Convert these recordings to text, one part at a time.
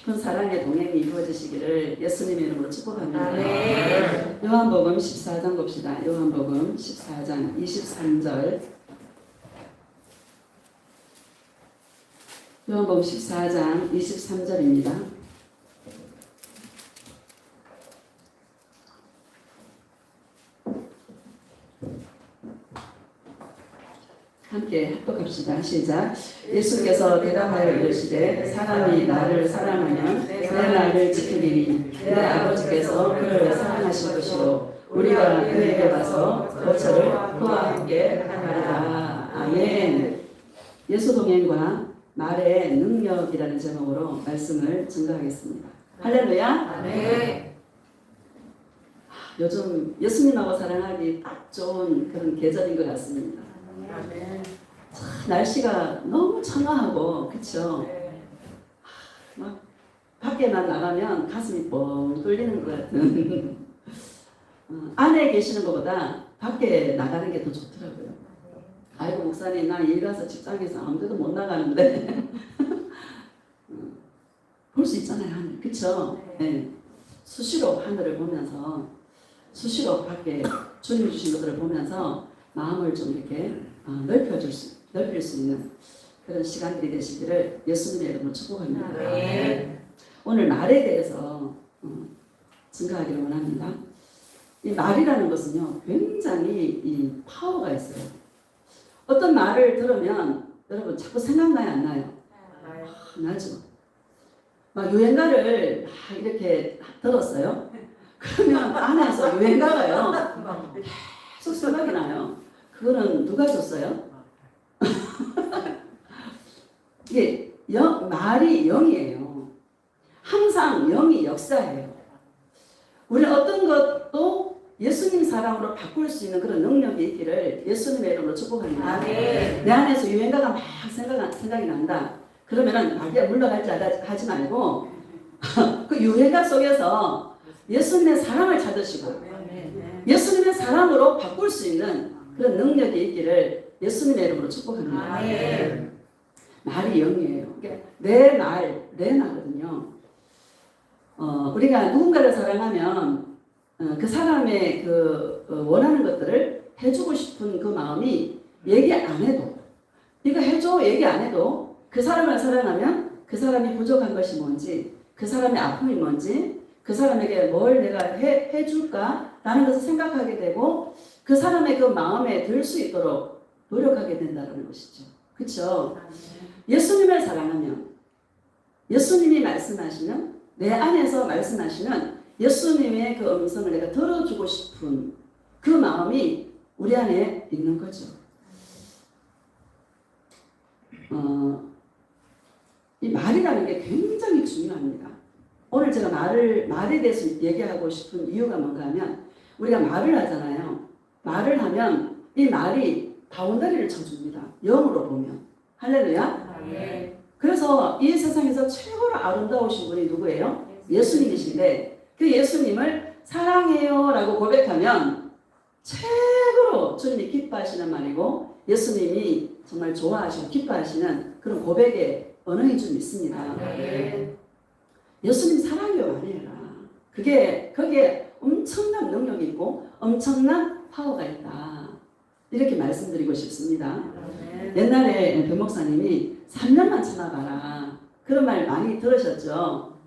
깊은 사랑의 동행이 이루어지시기를 예수님의 이름으로 축복합니다. 네. 요한복음 14장 봅시다. 요한복음 14장 23절. 요한복음 14장 23절입니다. 함께 합독합시다. 시작. 예수께서 대답하여 이르시되 사람이 나를 사랑하면 내 말을 지키리니 내 아버지께서 그를 사랑하실 것이요 우리가 그에게 가서 거처를 그와 함께 하리라. 아멘. 예수 동행과 말의 능력이라는 제목으로 말씀을 증거하겠습니다. 할렐루야. 아멘. 요즘 예수님하고 사랑하기 딱 좋은 그런 계절인 것 같습니다. 아멘. 날씨가 너무 청아하고 그쵸? 막 밖에만 나가면 가슴이 뻥 뚫리는 것 같은 안에 계시는 것보다 밖에 나가는 게 더 좋더라고요. 아이고 목사님 나 일 가서 직장에서 아무데도 못 나가는데 볼 수 있잖아요 하늘 그쵸? 네. 수시로 하늘을 보면서 수시로 밖에 주님 주신 것들을 보면서 마음을 좀 이렇게 넓힐 수 있는 그런 시간들이 되시기를 예수님의 이름으로 축복합니다. 네. 오늘 말에 대해서 증거하기를 원합니다. 이 말이라는 것은요 굉장히 이 파워가 있어요. 어떤 말을 들으면 여러분 자꾸 생각나요 안 나요? 나죠. 막 유행가를 막 이렇게 들었어요. 그러면 안에서 유행가가요 계속 생각이 나요. 그거는 누가 줬어요? 이게 말이 영이에요. 항상 영이 역사예요. 우리 어떤 것도 예수님 사랑으로 바꿀 수 있는 그런 능력이 있기를 예수님의 이름으로 축복합니다. 아멘. 내 안에서 유행가가 막 생각이 난다. 그러면은 마귀가 물러갈지 하지 말고 그 유행가 속에서 예수님의 사랑을 찾으시고 예수님의 사랑으로 바꿀 수 있는 그런 능력이 있기를 예수님의 이름으로 축복합니다. 아멘. 말이 영이에요. 그러니까 내 말이거든요. 우리가 누군가를 사랑하면 그 사람의 그 원하는 것들을 해주고 싶은 그 마음이 얘기 안 해도 이거 해줘 얘기 안 해도 그 사람을 사랑하면 그 사람이 부족한 것이 뭔지 그 사람의 아픔이 뭔지 그 사람에게 뭘 내가 해줄까 라는 것을 생각하게 되고 그 사람의 그 마음에 들 수 있도록 노력하게 된다는 것이죠. 그렇죠? 예수님을 사랑하면 예수님이 말씀하시면 내 안에서 말씀하시는 예수님의 그 음성을 내가 들어주고 싶은 그 마음이 우리 안에 있는 거죠. 이 말이라는 게 굉장히 중요합니다. 오늘 제가 말에 대해서 얘기하고 싶은 이유가 뭔가 하면 우리가 말을 하잖아요. 말을 하면 이 말이 바운더리를 쳐줍니다. 영으로 보면. 할렐루야. 아멘. 그래서 이 세상에서 최고로 아름다우신 분이 누구예요? 예수님이신데 그 예수님을 사랑해요 라고 고백하면 최고로 주님이 기뻐하시는 말이고 예수님이 정말 좋아하시고 기뻐하시는 그런 고백의 언어인 줄 믿습니다. 아멘. 예수님 사랑해요 말해라. 거기에 엄청난 능력이 있고 엄청난 파워가 있다. 이렇게 말씀드리고 싶습니다. 아멘. 옛날에 변 목사님이 3년만 참아봐라. 그런 말 많이 들으셨죠?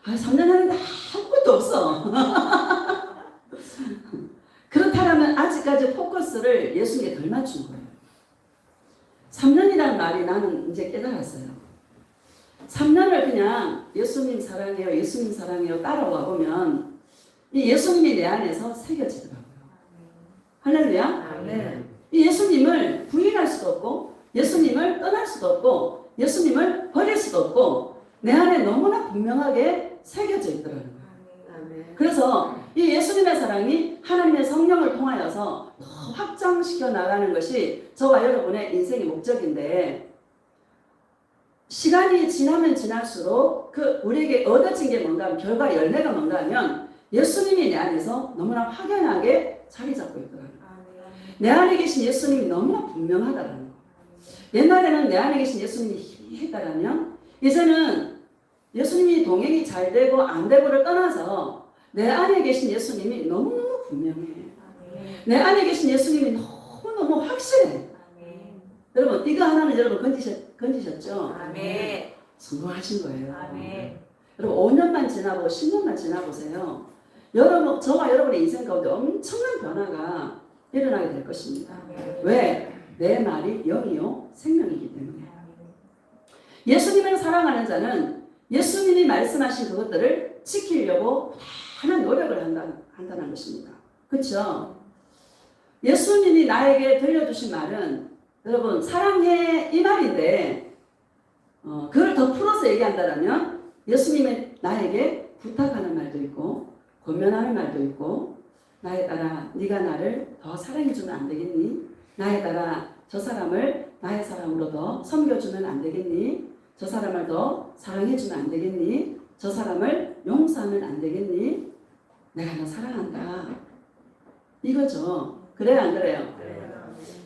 3년 하는데 아무것도 없어. 그렇다면 아직까지 포커스를 예수님께 덜 맞춘 거예요. 3년이라는 말이 나는 이제 깨달았어요. 3년을 그냥 예수님 사랑해요, 예수님 사랑해요 따라와 보면 이 예수님이 내 안에서 새겨지더라고요. 할렐루야. 아멘. 이 예수님을 부인할 수도 없고 예수님을 떠날 수도 없고 예수님을 버릴 수도 없고 내 안에 너무나 분명하게 새겨져 있더라고요. 아멘. 그래서 이 예수님의 사랑이 하나님의 성령을 통하여서 더 확장시켜 나가는 것이 저와 여러분의 인생의 목적인데 시간이 지나면 지날수록 그 우리에게 얻어진 게 뭔가 하면 결과 열매가 뭔가 하면 예수님이 내 안에서 너무나 확연하게 자리 잡고 있더라고요. 내 안에 계신 예수님이 너무나 분명하다는 거. 옛날에는 내 안에 계신 예수님이 희미했다면 이제는 예수님이 동행이 잘 되고 안 되고를 떠나서 내 안에 계신 예수님이 너무너무 분명해. 내 안에 계신 예수님이 너무너무 확실해. 여러분 이거 하나는 여러분 건지셨죠? 아멘. 성공하신 거예요. 아멘. 여러분 5년만 지나고 10년만 지나보세요. 여러분 저와 여러분의 인생 가운데 엄청난 변화가 일어나게 될 것입니다. 왜? 내 말이 영이요 생명이기 때문에. 예수님을 사랑하는 자는 예수님이 말씀하신 그것들을 지키려고 많은 노력을 한다는 것입니다. 그렇죠? 예수님이 나에게 들려주신 말은 여러분 사랑해 이 말인데 그걸 더 풀어서 얘기한다면 예수님이 나에게 부탁하는 말도 있고 권면하는 말도 있고 나에 따라 네가 나를 더 사랑해주면 안 되겠니? 나에 따라 저 사람을 나의 사람으로 더 섬겨주면 안 되겠니? 저 사람을 더 사랑해주면 안 되겠니? 저 사람을 용서하면 안 되겠니? 내가 너 사랑한다. 이거죠. 그래요 안 그래요?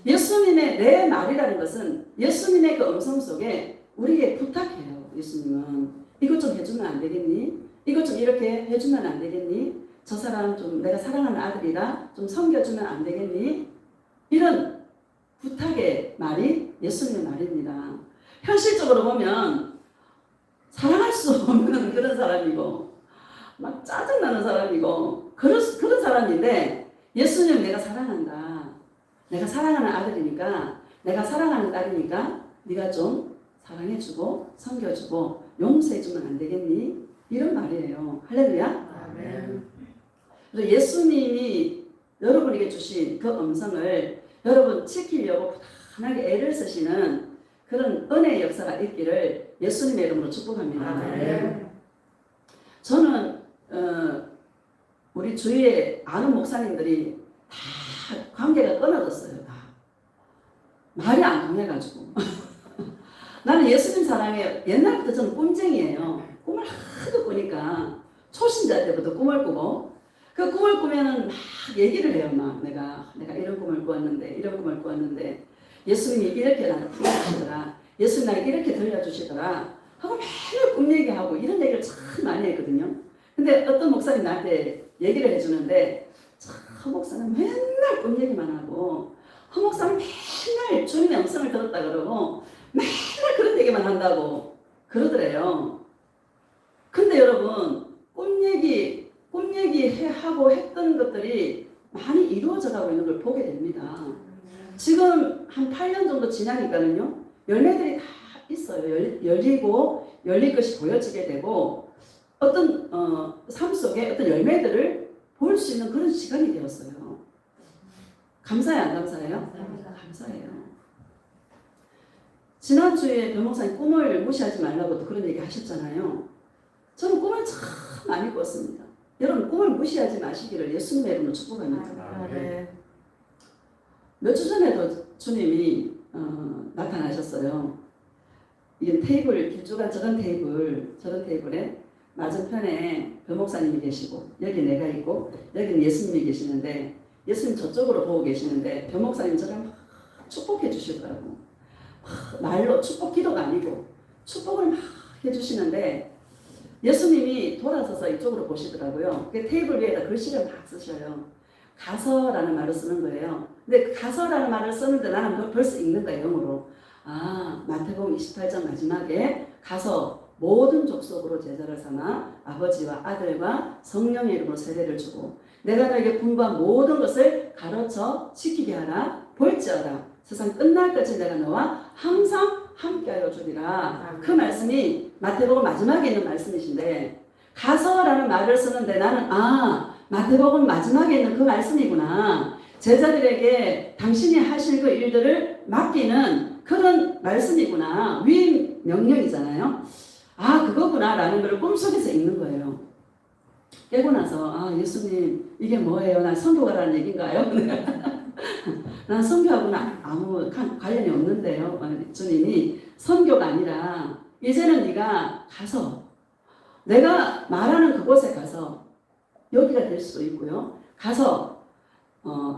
예수님의 내 말이라는 것은 예수님의 그 음성 속에 우리에게 부탁해요. 예수님은 이것 좀 해주면 안 되겠니? 이것 좀 이렇게 해주면 안 되겠니? 저 사람 좀 내가 사랑하는 아들이라 좀 섬겨주면 안 되겠니? 이런 부탁의 말이 예수님의 말입니다. 현실적으로 보면 사랑할 수 없는 그런 사람이고 막 짜증나는 사람이고 그런 사람인데 예수님은 내가 사랑한다. 내가 사랑하는 아들이니까 내가 사랑하는 딸이니까 네가 좀 사랑해주고 섬겨주고 용서해주면 안 되겠니? 이런 말이에요. 할렐루야. 아멘. 그래서 예수님이 여러분에게 주신 그 음성을 여러분 지키려고 부단하게 애를 쓰시는 그런 은혜의 역사가 있기를 예수님의 이름으로 축복합니다. 아멘. 저는 우리 주위에 아는 목사님들이 다 관계가 끊어졌어요. 다 말이 안 통해가지고 나는 예수님 사랑해. 옛날부터 저는 꿈쟁이에요. 꿈을 하도 꾸니까 초신자 때부터 꿈을 꾸고 그 꿈을 꾸면은 막 얘기를 해요. 막 내가 이런 꿈을 꾸었는데 이런 꿈을 꾸었는데 예수님이 이렇게 나를 풀어주시더라. 예수님 나를 이렇게 들려주시더라. 하고 매일 꿈 얘기하고 이런 얘기를 참 많이 했거든요. 근데 어떤 목사님 나한테 얘기를 해주는데 참 목사는 맨날 꿈 얘기만 하고 한 목사는 맨날 주님의 음성을 들었다 그러고 맨날 그런 얘기만 한다고 그러더래요. 근데 여러분 꿈 얘기하고 했던 것들이 많이 이루어져 가고 있는 걸 보게 됩니다. 지금 한 8년 정도 지나니까는요 열매들이 다 있어요. 열릴 것이 보여지게 되고 어떤 삶 속에 어떤 열매들을 볼 수 있는 그런 시간이 되었어요. 감사해요, 안 감사해요? 감사해요. 지난주에 변목사님 꿈을 무시하지 말라고 그런 얘기 하셨잖아요. 저는 꿈을 참 많이 꿨습니다. 여러분 꿈을 무시하지 마시기를 예수님의 이름으로 축복합니다. 몇 주 전에도 주님이 나타나셨어요. 이게 테이블, 길쭉한 저런 테이블에 맞은편에 변목사님이 계시고 여기 내가 있고 여기는 예수님이 계시는데 예수님 저쪽으로 보고 계시는데 변목사님 저를 막 축복해 주시더라고. 말로 축복 기도가 아니고 축복을 막 해주시는데 예수님이 돌아서서 이쪽으로 보시더라고요. 그 테이블 위에다 글씨를 막 쓰셔요. 가서라는 말을 쓰는 거예요. 근데 가서라는 말을 쓰는데 나는 벌써 읽는 거예요, 영어로. 아, 마태복음 28장 마지막에 가서 모든 족속으로 제자를 삼아 아버지와 아들과 성령의 이름으로 세례를 주고 내가 너에게 분부한 모든 것을 가르쳐 지키게 하라. 볼지어다 세상 끝날 까지 내가 너와 항상 함께하여 주리라. 그 말씀이 마태복음 마지막에 있는 말씀이신데 가서라는 말을 쓰는데 나는 마태복음 마지막에 있는 그 말씀이구나. 제자들에게 당신이 하실 그 일들을 맡기는 그런 말씀이구나. 위임 명령이잖아요. 그거구나 라는 걸 꿈속에서 읽는 거예요. 깨고 나서 예수님 이게 뭐예요? 난 선교가라는 얘기인가요? 난 선교하고는 아무 관련이 없는데요. 주님이 선교가 아니라 이제는 네가 가서 내가 말하는 그곳에 가서 여기가 될 수도 있고요. 가서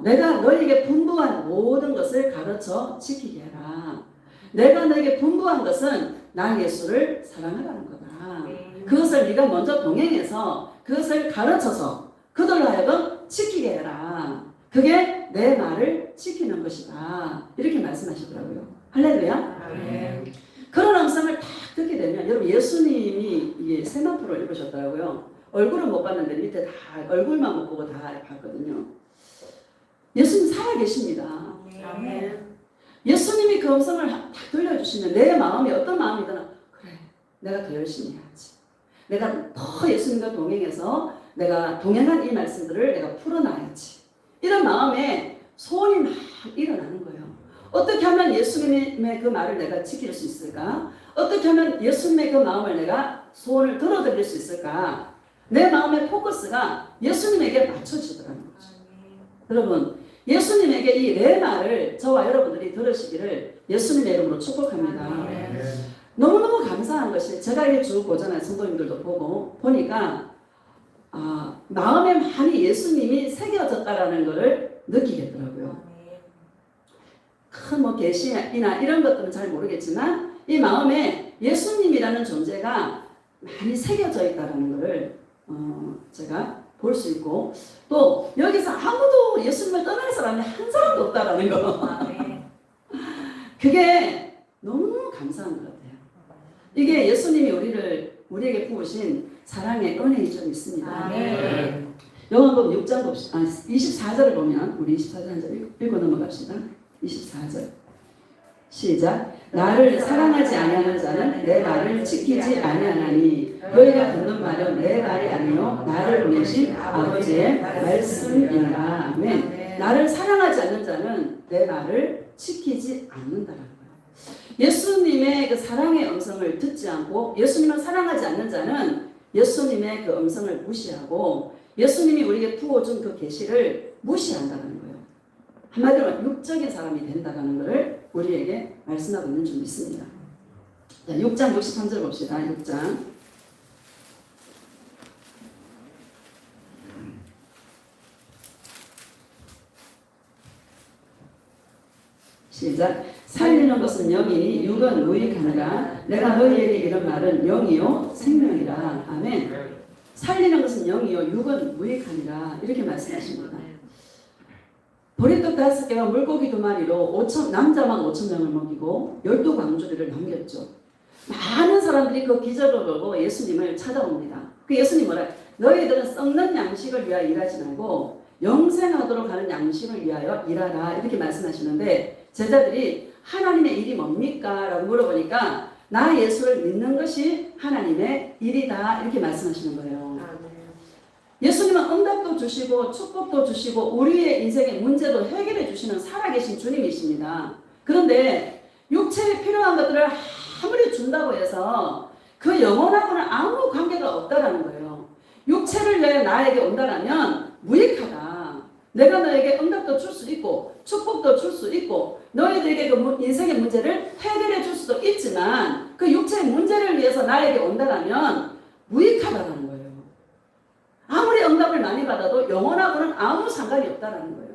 내가 너에게 분부한 모든 것을 가르쳐 지키게 해라. 내가 너에게 분부한 것은 나 예수를 사랑하라는 거다. 그것을 네가 먼저 동행해서 그것을 가르쳐서 그들로 하여금 지키게 해라. 그게 내 말을 지키는 것이다. 이렇게 말씀하시더라고요. 할렐루야. 아멘. 그런 음성을 딱 듣게 되면 여러분 예수님이 이게 세마포를 입으셨더라고요. 얼굴은 못 봤는데 밑에 다 얼굴만 못 보고 다 봤거든요. 예수님 살아계십니다. 아멘. 예수님이 그 음성을 딱 들려주시면 내 마음이 어떤 마음이든 그래 내가 더 열심히 해야지. 내가 더 예수님과 동행해서 내가 동행한 이 말씀들을 내가 풀어놔야지. 이런 마음에 소원이 막 일어나는 거예요. 어떻게 하면 예수님의 그 말을 내가 지킬 수 있을까? 어떻게 하면 예수님의 그 마음을 내가 소원을 들어드릴 수 있을까? 내 마음의 포커스가 예수님에게 맞춰지더라는 거죠. 여러분 예수님에게 이 내 말을 저와 여러분들이 들으시기를 예수님의 이름으로 축복합니다. 너무너무 감사한 것이 제가 이 주 고전의 성도님들도 보니까 마음에 많이 예수님이 새겨졌다라는 것을 느끼겠더라고요. 큰 뭐 계시나 이런 것들은 잘 모르겠지만 이 마음에 예수님이라는 존재가 많이 새겨져 있다라는 것을 제가 볼 수 있고 또 여기서 아무도 예수님을 떠날 사람이 한 사람도 없다라는 거. 그게 너무너무 감사한 것 같아요. 이게 예수님이 우리에게 부으신 사랑의 은혜이 좀 있습니다. 요한복음 6장 봅시다. 24절을 보면 우리 24절 한 절 읽고 넘어갑시다. 24절 시작. 나를 사랑하지 아니하는 자는 내 말을 지키지 아니하나니 너희가 듣는 말은 내 말이 아니요 나를 보내신 아버지의 말씀이라. 아멘. 나를 사랑하지 않는 자는 내 말을 지키지 않는다라는 거예요. 예수님의 그 사랑의 음성을 듣지 않고 예수님을 사랑하지 않는 자는 예수님의 그 음성을 무시하고 예수님이 우리에게 부어준 그 계시를 무시한다는 거예요. 한마디로 육적인 사람이 된다는 것을 우리에게 말씀하고 있는 줄 믿습니다. 자, 6장 63절 봅시다. 6장 시작. 살리는 것은 영이니 육은 무익하니라. 내가 너희에게 이런 말은 영이요 생명이라. 아멘. 살리는 것은 영이요 육은 무익하니라. 이렇게 말씀하십니다. 보리떡 5개와 물고기 2마리로 남자만 5,000명을 먹이고 12광주리를 남겼죠. 많은 사람들이 그 기적을 보고 예수님을 찾아옵니다. 그 예수님 뭐라? 너희들은 썩는 양식을 위하여 일하지 말고 영생하도록 하는 양식을 위하여 일하라. 이렇게 말씀하시는데 제자들이 하나님의 일이 뭡니까? 라고 물어보니까 나 예수를 믿는 것이 하나님의 일이다. 이렇게 말씀하시는 거예요. 예수님은 응답도 주시고 축복도 주시고 우리의 인생의 문제도 해결해 주시는 살아계신 주님이십니다. 그런데 육체에 필요한 것들을 아무리 준다고 해서 그 영혼하고는 아무 관계가 없다라는 거예요. 육체를 위해 나에게 온다라면 무익하다. 내가 너에게 응답도 줄 수 있고 축복도 줄 수 있고 너희들에게 그 인생의 문제를 해결해 줄 수도 있지만 그 육체의 문제를 위해서 나에게 온다라면 무익하다는 거예요. 아무리 응답을 많이 받아도 영혼하고는 아무 상관이 없다라는 거예요.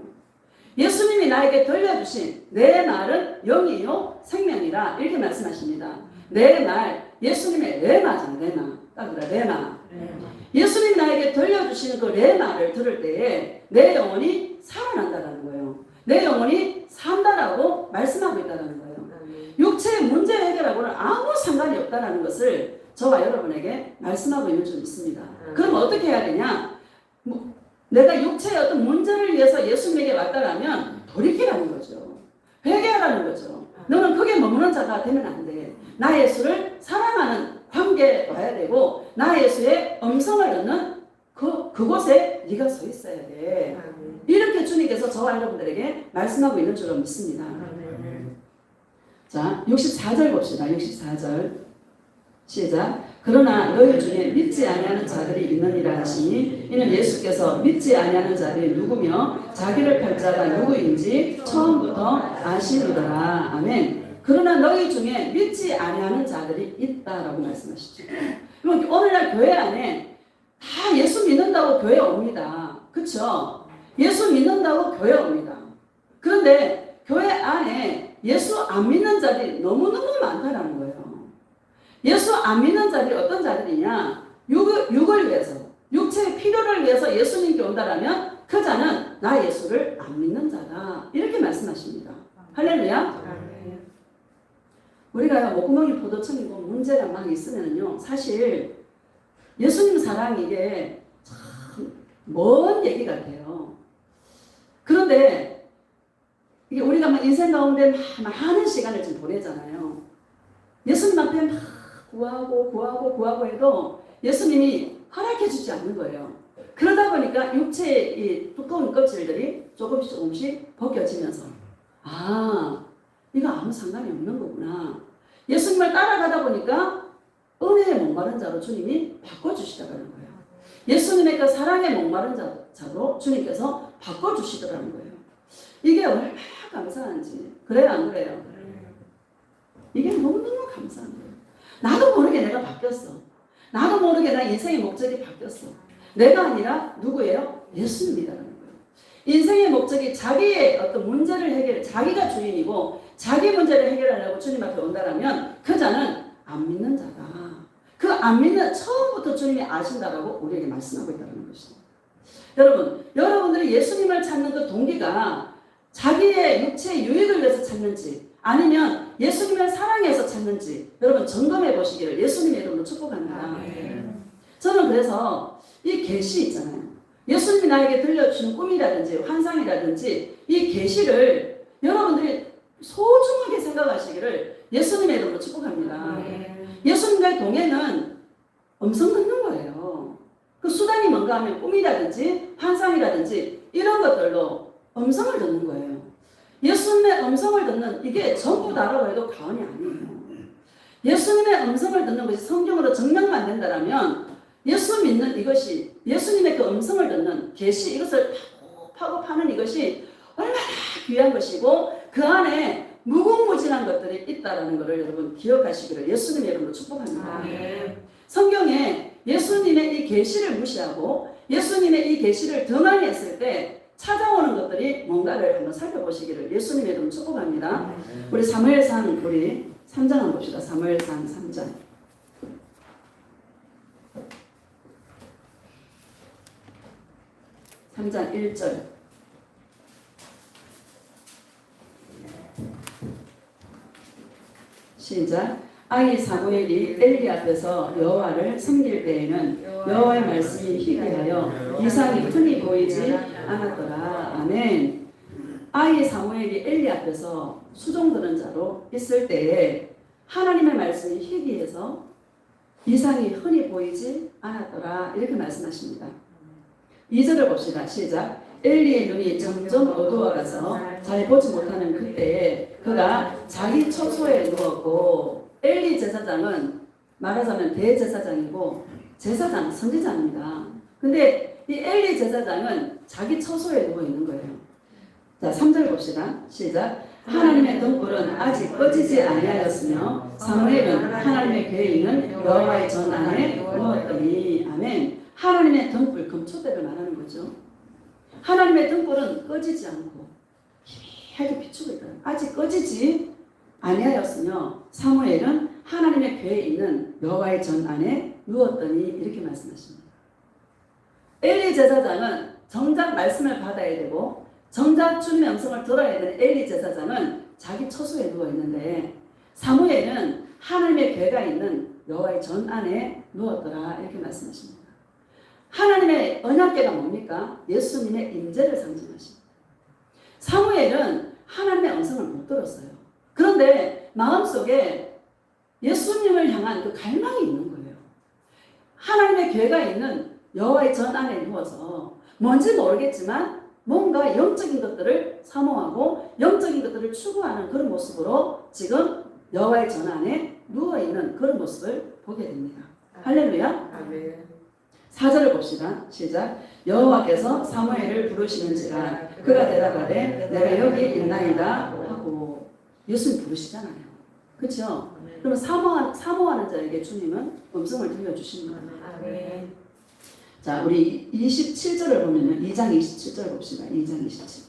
예수님이 나에게 들려주신 내 말은 영이요 생명이라 이렇게 말씀하십니다. 내 말, 예수님의 레마잖아. 레마. 딱 그래, 레마. 예수님 나에게 들려주시는 그 레마를 들을 때에 내 영혼이 살아난다는 거예요. 내 영혼이 산다라고 말씀하고 있다는 거예요. 육체의 문제 해결하고는 아무 상관이 없다는 것을 저와 여러분에게 말씀하고 있는 줄 믿습니다. 그럼 어떻게 해야 되냐? 내가 육체의 어떤 문제를 위해서 예수님에게 왔다라면 돌이키라는 거죠. 회개하라는 거죠. 너는 크게 머무는 자가 되면 안 돼. 나 예수를 사랑하는 관계에 와야 되고 나 예수의 음성을 듣는 그곳에 네가 서 있어야 돼. 이렇게 주님께서 저와 여러분들에게 말씀하고 있는 줄로 믿습니다. 자, 64절 봅시다. 64절 시작. 그러나 너희 중에 믿지 아니하는 자들이 있느니라 하시니 이는 예수께서 믿지 아니하는 자들이 누구며 자기를 팔 자가 누구인지 처음부터 아시느더라. 아멘. 그러나 너희 중에 믿지 아니하는 자들이 있다라고 말씀하시죠. 그럼 오늘날 교회 안에 다 예수 믿는다고 교회 옵니다. 그렇죠? 예수 믿는다고 교회 옵니다. 그런데 교회 안에 예수 안 믿는 자들이 너무너무 많다라는 거예요. 예수 안 믿는 자들이 어떤 자들이냐? 육을 위해서, 육체의 필요를 위해서 예수님께 온다라면 그 자는 나 예수를 안 믿는 자다. 이렇게 말씀하십니다. 할렐루야. 아멘. 우리가 목구멍이 포도청이고 문제가 막 있으면요, 사실 예수님 사랑 이게 참 먼 얘기 같아요. 그런데 이게 우리가 막 인생 가운데 많은 시간을 좀 보내잖아요. 예수님 앞에 막 구하고 해도 예수님이 허락해 주지 않는 거예요. 그러다 보니까 육체의 이 두꺼운 껍질들이 조금씩 벗겨지면서 이거 아무 상관이 없는 거구나. 예수님을 따라가다 보니까 은혜에 목마른 자로 주님이 바꿔주시더라는 거예요. 예수님의 그 사랑에 목마른 자로 주님께서 바꿔주시더라는 거예요. 이게 얼마나 감사한지. 그래요, 안 그래요? 이게 너무너무 감사한 거예요. 나도 모르게 내가 바뀌었어. 나도 모르게 나 인생의 목적이 바뀌었어. 내가 아니라 누구예요? 예수님이라는 거예요. 인생의 목적이 자기의 어떤 문제를 자기가 주인이고 자기 문제를 해결하려고 주님 앞에 온다라면 그 자는 안 믿는 자다. 그 안 믿는 처음부터 주님이 아신다라고 우리에게 말씀하고 있다는 것입니다. 여러분들이 예수님을 찾는 그 동기가 자기의 육체의 유익을 위해서 찾는지 아니면 예수님을 사랑해서 찾는지 여러분 점검해 보시기를 예수님의 이름으로 축복합니다. 저는 그래서 이 계시 있잖아요. 예수님이 나에게 들려주신 꿈이라든지 환상이라든지 이 계시를 여러분들이 소중하게 생각하시기를 예수님의 이름으로 축복합니다. 예수님과의 동행은 음성 듣는 거예요. 그 수단이 뭔가 하면 꿈이라든지 환상이라든지 이런 것들로 음성을 듣는 거예요. 예수님의 음성을 듣는 이게 전부 다라고 해도 과언이 아니에요. 예수님의 음성을 듣는 것이 성경으로 증명만 된다면 예수 믿는 이것이 예수님의 그 음성을 듣는 계시 이것을 파고 파는 이것이 얼마나 귀한 것이고 그 안에 무궁무진한 것들이 있다라는 것을 여러분 기억하시기를 예수님의 이름으로 축복합니다. 성경에 예수님의 이 계시를 무시하고 예수님의 이 계시를 등한히 했을 때 찾아오는 것들이 뭔가를 한번 살펴보시기를 예수님의 이름으로 축복합니다. 우리 사무엘상 우리 3장 한번 봅시다. 사무엘상 3장. 3장 1절. 시작. 아기 사무엘이 엘리 앞에서 여호와를 섬길 때에는 여호와의 말씀이 희귀하여 이상이 흔히 보이지 않았더라. 아멘. 아기 사무엘이 엘리 앞에서 수종 드는 자로 있을 때에 하나님의 말씀이 희귀해서 이상이 흔히 보이지 않았더라. 이렇게 말씀하십니다. 2절을 봅시다. 시작. 엘리의 눈이 점점 어두워가서 잘 보지 못하는 그때에 그가 자기 처소에 누웠고 엘리 제사장은 말하자면 대제사장이고 제사장, 선지자입니다. 근데 이 엘리 제사장은 자기 처소에 누워 있는 거예요. 자, 3절 봅시다. 시작. 하나님의 등불은 아직 꺼지지 아니하였으며 사무엘은 하나님의 궤에 있는 여호와의 전 안에 누웠더니 아멘. 하나님의 등불, 금초대를 말하는 거죠. 하나님의 등불은 꺼지지 않고 희미하게 비추고 있다. 아직 꺼지지 아니하였으며 사무엘은 하나님의 궤에 있는 여호와의 전 안에 누웠더니 이렇게 말씀하십니다. 엘리 제사장은 정작 말씀을 받아야 되고 정작 주님의 음성을 들어야 되는 엘리 제사장은 자기 처소에 누워 있는데 사무엘은 하나님의 궤가 있는 여호와의 전 안에 누웠더라. 이렇게 말씀하십니다. 하나님의 언약궤가 뭡니까? 예수님의 임재를 상징하십니다. 사무엘은 하나님의 음성을 못 들었어요. 그런데 마음속에 예수님을 향한 그 갈망이 있는 거예요. 하나님의 궤가 있는 여호와의 전 안에 누워서 뭔지 모르겠지만 뭔가 영적인 것들을 사모하고 영적인 것들을 추구하는 그런 모습으로 지금 여호와의 전 안에 누워있는 그런 모습을 보게 됩니다. 할렐루야. 아멘. 4절을 봅시다. 시작. 여호와께서 사무엘을 부르시는지라 그가 대답하되 내가 여기 있나이다 하고 예수님 부르시잖아요. 그렇죠? 그러면 사모하는 자에게 주님은 음성을 들려주시는 거예요. 아멘. 자, 우리 27절을 보면은 2장 27절 봅시다. 2장 27절.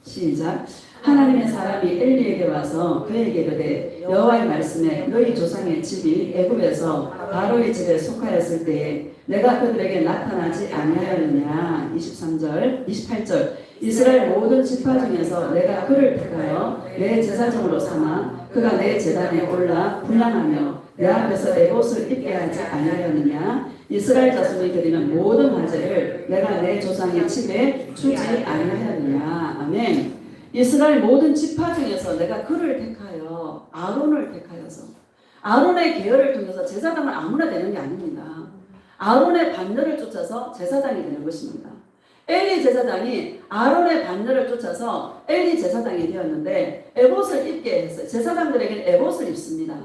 시작. 하나님의 사람이 엘리에게 와서 그에게 이르되 여호와의 말씀에 너희 조상의 집이 애굽에서 바로의 집에 속하였을 때에 내가 그들에게 나타나지 아니하였느냐. 23절 28절 이스라엘 모든 지파 중에서 내가 그를 택하여 내 제사장으로 삼아 그가 내 제단에 올라 분향하며 내 앞에서 에봇을 입게 하지 아니하였느냐. 이스라엘 자손이 드리는 모든 화제를 내가 내 조상의 집에 주지 아니하였느냐. 아멘. 이스라엘 모든 지파 중에서 내가 그를 택하여 아론을 택하여서 아론의 계열을 통해서 제사장은 아무나 되는 게 아닙니다. 아론의 반열을 쫓아서 제사장이 되는 것입니다. 엘리 제사장이 아론의 반열을 쫓아서 엘리 제사장이 되었는데 에봇을 입게 했어요. 제사장들에게는 에봇을 입습니다.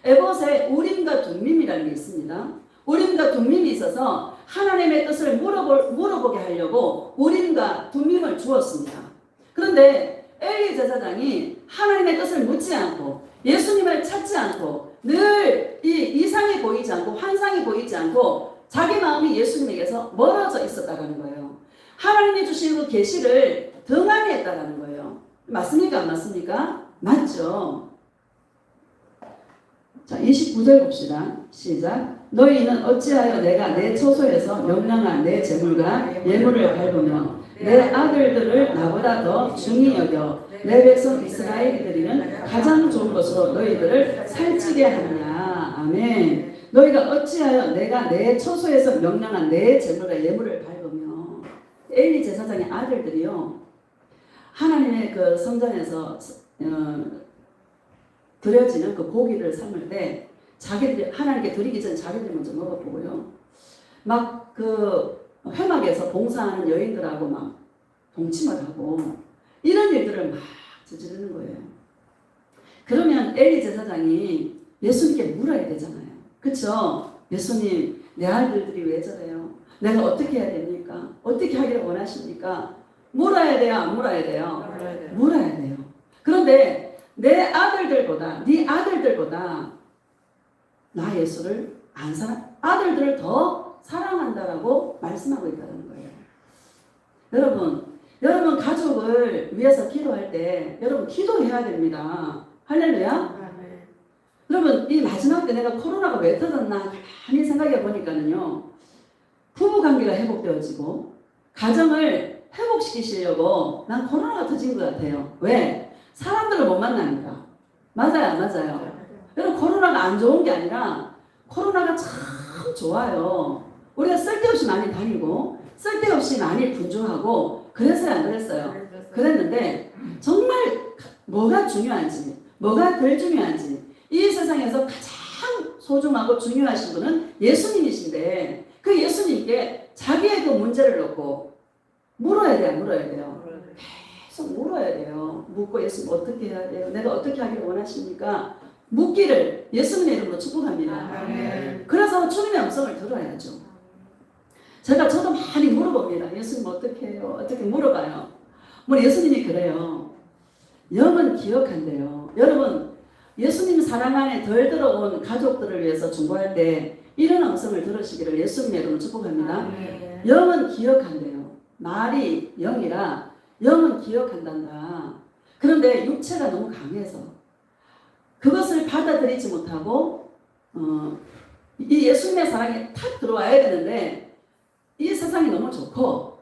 에봇에 우림과 둠밈이라는 게 있습니다. 우림과 둠밈이 있어서 하나님의 뜻을 물어보게 하려고 우림과 둠밈을 주었습니다. 그런데 엘리 제사장이 하나님의 뜻을 묻지 않고 예수님을 찾지 않고 늘 이 이상이 보이지 않고 환상이 보이지 않고 자기 마음이 예수님에게서 멀어져 있었다는 거예요. 하나님이 주신 그 계시를 등한히 했다는 거예요. 맞습니까? 안 맞습니까? 맞죠. 자, 29절 봅시다. 시작. 너희는 어찌하여 내가 내 처소에서 명령한 내 재물과 예물을 밟으며 내 아들들을 나보다 더 중히 여겨 내 백성 이스라엘이 드리는 가장 좋은 것으로 너희들을 살찌게 하느냐. 아멘. 너희가 어찌하여 내가 내 처소에서 명령한 내 재물과 예물을 밟으며 엘리 제사장의 아들들이요 하나님의 그 성전에서 드려지는 그 고기를 삶을 때 자기들이 하나님께 드리기 전에 자기들이 먼저 먹어보고요. 막 그 회막에서 봉사하는 여인들하고 막 동침을 하고 이런 일들을 막 저지르는 거예요. 그러면 엘리 제사장이 예수님께 물어야 되잖아요. 그렇죠? 예수님, 내 아들들이 왜 저래요? 내가 어떻게 해야 됩니까? 어떻게 하기를 원하십니까? 물어야 돼요? 안 물어야 돼요? 물어야 돼요. 그런데 내 아들들보다 네 아들들보다 나 예수를 안 아들들을 더 사랑한다라고 말씀하고 있다는 거예요. 여러분 가족을 위해서 기도할 때 여러분 기도해야 됩니다. 할렐루야. 여러분 이 마지막 때 내가 코로나가 왜 터졌나 가만히 생각해 보니까는요. 부부관계가 회복되어지고 가정을 회복시키시려고 난 코로나가 터진 것 같아요. 왜? 사람들을 못 만나니까. 맞아요, 안 맞아요? 여러분 코로나가 안 좋은 게 아니라 코로나가 참 좋아요. 우리가 쓸데없이 많이 다니고 쓸데없이 많이 분주하고 그랬어요, 안 그랬어요? 그랬는데 정말 뭐가 중요한지 뭐가 덜 중요한지 이 세상에서 가장 소중하고 중요하신 분은 예수님이신데 그 예수님께 자기의 그 문제를 놓고 물어야 돼요, 안 물어야 돼요? 계속 물어야 돼요. 묻고 예수님 어떻게 해야 돼요? 내가 어떻게 하기를 원하십니까? 묻기를 예수님의 이름으로 축복합니다. 그래서 주님의 음성을 들어야죠. 저도 많이 물어봅니다. 예수님 어떻게 해요? 어떻게 물어봐요. 뭐 예수님이 그래요. 영은 기억한대요. 여러분 예수님 사랑 안에 덜 들어온 가족들을 위해서 중보할 때 이런 음성을 들으시기를 예수님의 이름으로 축복합니다. 영은 기억한대요. 말이 영이라 영은 기억한단다. 그런데 육체가 너무 강해서 그것을 받아들이지 못하고 이 예수님의 사랑이 탁 들어와야 되는데 이 세상이 너무 좋고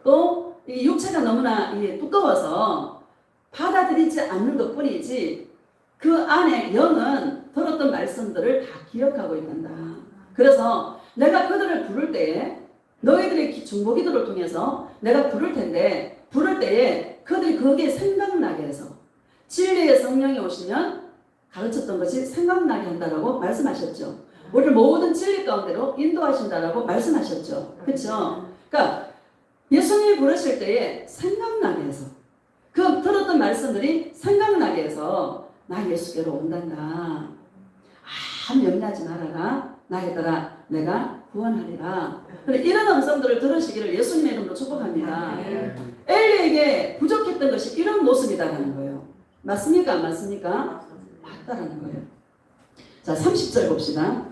또 이 육체가 너무나 두꺼워서 받아들이지 않는 것뿐이지 그 안에 영은 들었던 말씀들을 다 기억하고 있단다. 그래서 내가 그들을 부를 때에 너희들의 중보기도를 통해서 내가 부를 텐데 부를 때에 그들이 거기에 생각나게 해서 진리의 성령이 오시면 가르쳤던 것이 생각나게 한다라고 말씀하셨죠. 우리를 모든 진리 가운데로 인도하신다라고 말씀하셨죠. 그렇죠? 그러니까 예수님이 부르실 때에 생각나게 해서 그 들었던 말씀들이 생각나게 해서 나 예수께로 온단다. 아무 염려하지 말아라. 나에 따라 내가 구원하리라. 이런 음성들을 들으시기를 예수님의 이름으로 축복합니다. 엘리에게 부족했던 것이 이런 모습이다라는 거예요. 맞습니까? 안 맞습니까? 맞다라는 거예요. 자, 30절 봅시다.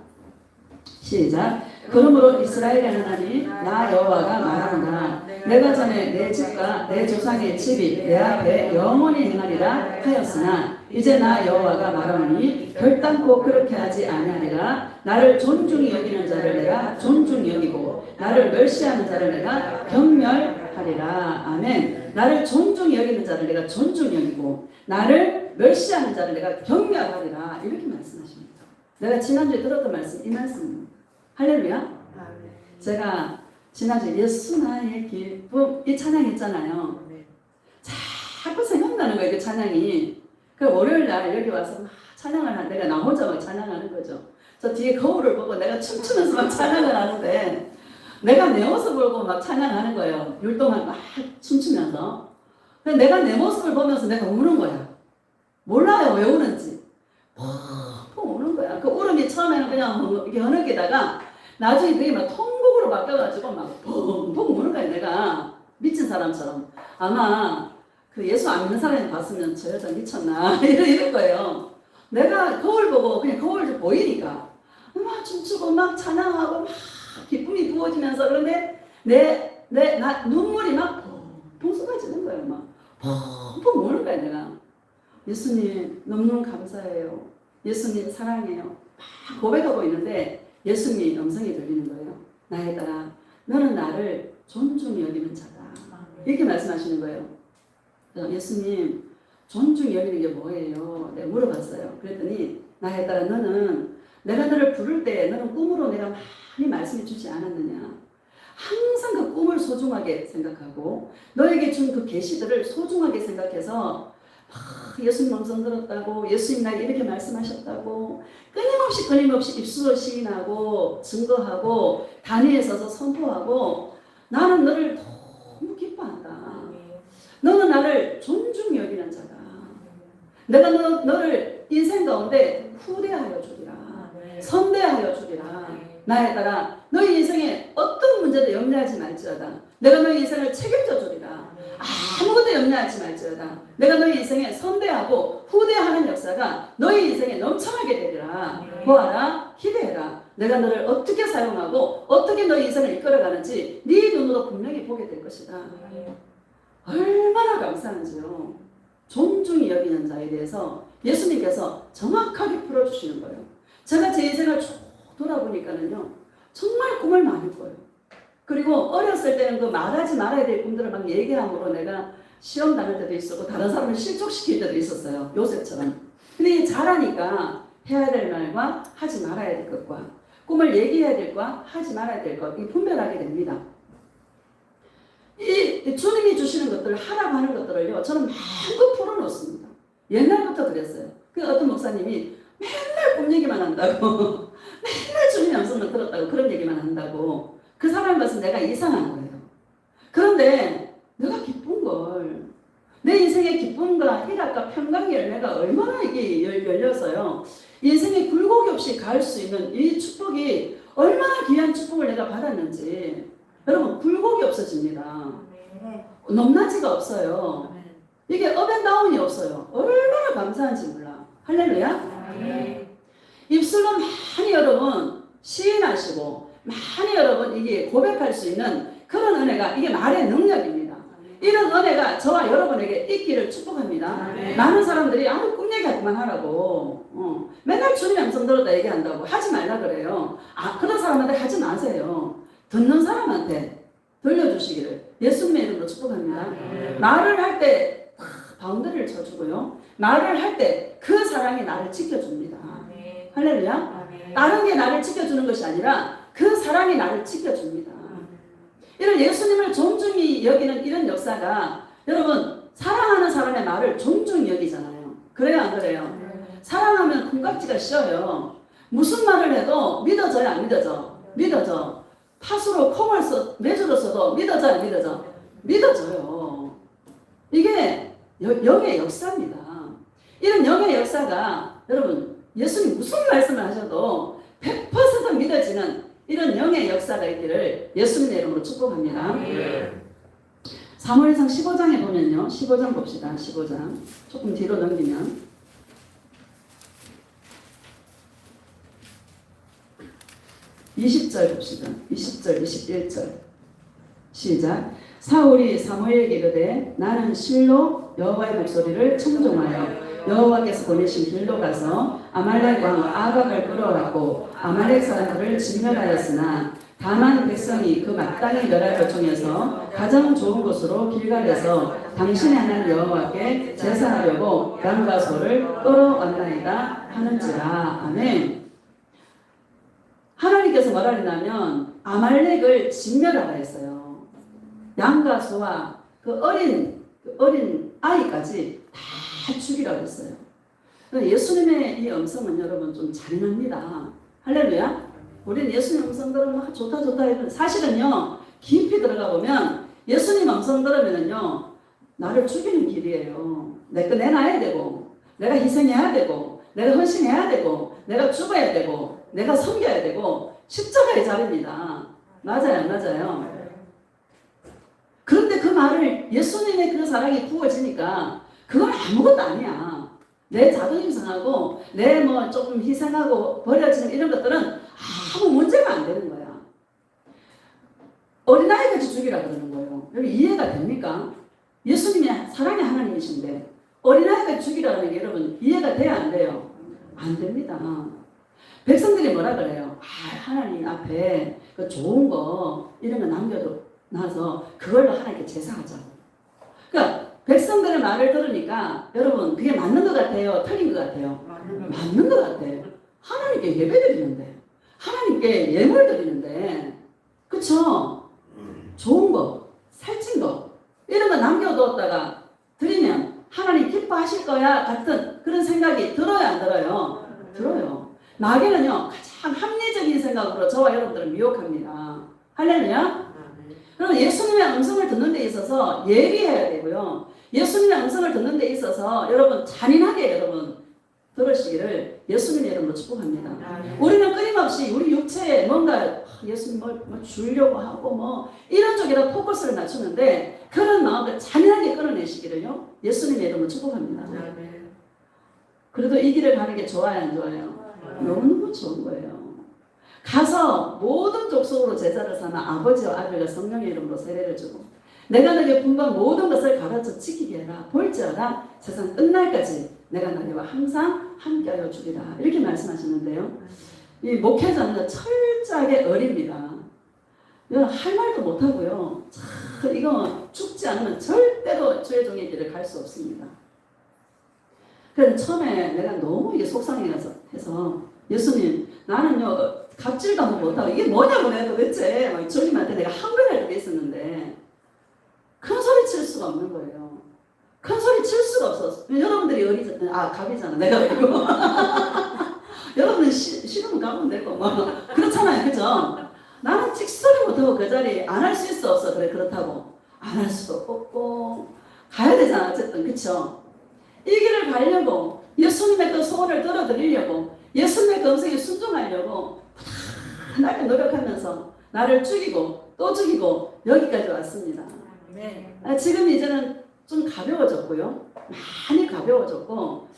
시작. 그러므로 이스라엘의 하나님 나 여호와가 말하노라. 내가 전에 내 집과 내 조상의 집이 내 앞에 영원히 행하리라 하였으나 이제 나 여호와가 말하노니 결단코 그렇게 하지 아니하리라. 나를 존중히 여기는 자를 내가 존중히 여기고 나를 멸시하는 자를 내가 경멸하리라. 아멘. 나를 존중히 여기는 자를 내가 존중히 여기고 나를 멸시하는 자를 내가 경멸하리라. 이렇게 말씀하십니다. 내가 지난주에 들었던 말씀, 이 말씀입니다. 할렐루야. 제가 지난주에 예수 나의 기쁨 이 찬양했잖아요. 자꾸 생각나는 거예요. 그 찬양이. 그 월요일날 여기 와서 막 찬양을 하는, 내가 나 혼자 막 찬양하는 거죠. 저 뒤에 거울을 보고 내가 춤추면서 막 찬양을 하는데 내가 내 모습을 보고 막 찬양하는 거예요. 율동을 막 춤추면서. 근데 내가 내 모습을 보면서 내가 우는 거야. 몰라요 왜 우는지. 펑펑 우는 거야. 그 울음이 처음에는 그냥 이렇게 흐느끼다가 나중에 그게 막 통곡으로 바뀌어가지고 막 펑펑 우는 거야. 내가 미친 사람처럼. 아마 그 예수 안 믿는 사람이 봤으면 저 여자 미쳤나 이럴 거예요. 내가 거울 보고 그냥 거울 좀 보이니까 막 춤추고 막 찬양하고 막 기쁨이 부어지면서 그런데 나 눈물이 막 펑펑 쏟아지는 거예요. 막 펑펑 우는 거야 내가. 예수님 너무너무 감사해요. 예수님 사랑해요. 막 고백하고 있는데 예수님의 음성이 들리는 거예요. 나의 딸아 너는 나를 존중히 여기는 자다. 이렇게 말씀하시는 거예요. 예수님 존중히 여기는 게 뭐예요? 내가 물어봤어요. 그랬더니 나의 딸아 너는 내가 너를 부를 때 너는 꿈으로 내가 많이 말씀해 주지 않았느냐. 항상 그 꿈을 소중하게 생각하고 너에게 준 그 계시들을 소중하게 생각해서 예수님 음성 들었다고 예수님 나에게 이렇게 말씀하셨다고 끊임없이 입술로 시인하고 증거하고 단위에 서서 선포하고 나는 너를 너무 기뻐한다. 너는 나를 존중히 여기는 자다. 내가 너를 인생 가운데 후대하여 주리라. 선대하여 주리라. 나에 따라 너희 인생에 어떤 문제도 염려하지 말지어다. 내가 너희 인생을 책임져 주리라. 아무것도 염려하지 말지어다. 내가 너희 인생에 선대하고 후대하는 역사가 너희 인생에 넘쳐나게 되리라. 보아라, 기대해라. 내가 너를 어떻게 사용하고 어떻게 너희 인생을 이끌어가는지 네 눈으로 분명히 보게 될 것이다. 얼마나 감사한지요. 존중히 여기는 자에 대해서 예수님께서 정확하게 풀어주시는 거예요. 제가 제 인생을 쭉 돌아보니까는요, 정말 꿈을 많이 꿔요. 그리고 어렸을 때는 그 말하지 말아야 될 꿈들을 막 얘기함으로 내가 시험 당할 때도 있었고 다른 사람을 실족시킬 때도 있었어요. 요셉처럼. 근데 자라니까 해야 될 말과 하지 말아야 될 것과 꿈을 얘기해야 될 것과 하지 말아야 될 것, 이 분별하게 됩니다. 이 주님이 주시는 것들, 하라고 하는 것들을요, 저는 마음껏 풀어놓습니다. 옛날부터 그랬어요. 그 어떤 목사님이 맨날 꿈 얘기만 한다고, 맨날 주님의 음성을 들었다고 그런 얘기만 한다고. 그 사람 것은 내가 이상한 거예요. 그런데 내가 기쁜 걸, 내 인생의 기쁨과 희락과 평강의 열매가 얼마나 이게 열려서요, 인생에 굴곡이 없이 갈 수 있는 이 축복이 얼마나 귀한 축복을 내가 받았는지. 여러분 굴곡이 없어집니다. 높낮이가 없어요. 이게 업앤다운이 없어요. 얼마나 감사한지 몰라. 할렐루야. 입술로 많이 여러분 시인하시고 많이 여러분 이게 고백할 수 있는 그런 은혜가 이게 말의 능력입니다. 이런 은혜가 저와 여러분에게 있기를 축복합니다. 많은 사람들이 꿈 얘기하기만 하라고 맨날 주님의 음성 들었다 얘기한다고 하지 말라 그래요. 그런 사람한테 하지 마세요. 듣는 사람한테 들려주시기를 예수님의 이름으로 축복합니다. 말을 할 때 바운더리를 쳐주고요. 말을 할 때 그 사랑이 나를 지켜줍니다. 할렐루야. 다른 게 나를 지켜주는 것이 아니라 그 사랑이 나를 지켜줍니다. 이런 예수님을 존중히 여기는 이런 역사가 여러분 사랑하는 사람의 말을 존중히 여기잖아요. 그래요 안 그래요? 사랑하면 콩깍지가 씌어요. 무슨 말을 해도 믿어져요 안 믿어져? 믿어져. 팥으로 콩을 매주로 써도 믿어져요 안 믿어져? 믿어져요. 이게 영의 역사입니다. 이런 영의 역사가 여러분 예수님 무슨 말씀을 하셔도 100% 믿어지는 이런 영의 역사가 있기를 예수님의 이름으로 축복합니다. 사무엘상 15장에 보면요. 15장 봅시다. 15장. 조금 뒤로 넘기면 20절 봅시다. 20절, 21절. 시작. 사울이 사무엘에게 이르되 나는 실로 여호와의 목소리를 청종하여 여호와께서 보내신 길로 가서 아말렉 왕 아각을 끌어왔고 아말렉 사람들을 진멸하였으나 다만 백성이 그 마땅히 멸할 것 중에서 가장 좋은 곳으로 길갈에서 당신의 하나님 여호와께 제사하려고 양과 소를 끌어왔나이다 하는지라. 아멘. 하나님께서 뭐라 했냐면 아말렉을 진멸하라 했어요. 양과 소와 그 어린 아이까지 다 죽이라고 했어요. 예수님의 이 음성은 여러분 좀 잔인합니다. 할렐루야. 우리는 예수님 음성 들으면 좋다 이런 사실은요 깊이 들어가 보면 예수님 음성 들으면은요 나를 죽이는 길이에요. 내 거 내놔야 되고 내가 희생해야 되고 내가 헌신해야 되고 내가 죽어야 되고 내가 섬겨야 되고 십자가의 자리입니다. 맞아요, 맞아요. 그런데 그 말을 예수님의 그 사랑이 부어지니까 그건 아무것도 아니야. 내 자존심 상하고 내 뭐 조금 희생하고 버려지는 이런 것들은 아무 문제가 안 되는 거야. 어린아이까지 죽이라 그러는 거예요. 여러분 이해가 됩니까? 예수님이 사랑의 하나님이신데 어린아이까지 죽이라는 게 여러분 이해가 돼야 안 돼요? 안 됩니다. 백성들이 뭐라 그래요? 하나님 앞에 그 좋은 거 이런 거 남겨놔서 그걸로 하나님께 제사하자고. 그러니까 백성들의 말을 들으니까 여러분 그게 맞는 것 같아요? 틀린 것 같아요? 맞는 것 같아요. 하나님께 예배 드리는데 하나님께 예물 드리는데 그쵸? 좋은 거, 살찐 거 이런 거 남겨두었다가 드리면 하나님 기뻐하실 거야 같은 그런 생각이 들어요 안 들어요? 들어요. 마귀는요 가장 합리적인 생각으로 저와 여러분들을 미혹합니다. 할렐루야. 그럼 예수님의 음성을 듣는 데 있어서 예리해야 되고요. 예수님의 음성을 듣는 데 있어서 여러분 잔인하게 여러분 들으시기를 예수님의 이름으로 축복합니다. 우리는 끊임없이 우리 육체에 뭔가 예수님 뭐 주려고 하고 뭐 이런 쪽에다 포커스를 맞추는데 그런 마음을 잔인하게 끌어내시기를요 예수님의 이름으로 축복합니다. 그래도 이 길을 가는 게 좋아요 안 좋아요? 너무너무 좋은 거예요. 가서 모든 족속으로 제자를 삼아 아버지와 아들과 성령의 이름으로 세례를 주고 내가 너에게 분부한 모든 것을 가르쳐 지키게 해라. 볼지어다 세상 끝날까지 내가 너희와 항상 함께하여 주리라. 이렇게 말씀하시는데요. 이 목회자는 철저하게 어립니다. 할 말도 못하고요. 이거 죽지 않으면 절대로 주의 종의 길을 갈 수 없습니다. 그래서 처음에 내가 너무 이게 속상해서 예수님 나는요 갑질도 한번 못하고 이게 뭐냐고 내가 도대체 막 주님한테 내가 항변할 때가 있었는데 큰 소리 칠 수가 없는 거예요. 큰 소리 칠 수가 없었어. 여러분들이 갑이잖아 내가 그리고 여러분은 싫으면 가면 되고 뭐 그렇잖아요, 그죠? 나는 찍소리 못하고 그 자리 안 할 수 있어 없어. 그래 그렇다고 안 할 수도 없고 가야 되잖아 어쨌든 그쵸? 이 길을 가려고 예수님의 그 소원을 들어드리려고 예수님의 그 음성에 순종하려고 하나님 노력하면서 나를 죽이고 또 죽이고 여기까지 왔습니다. 지금 이제는 좀 가벼워졌고요. 많이 가벼워졌고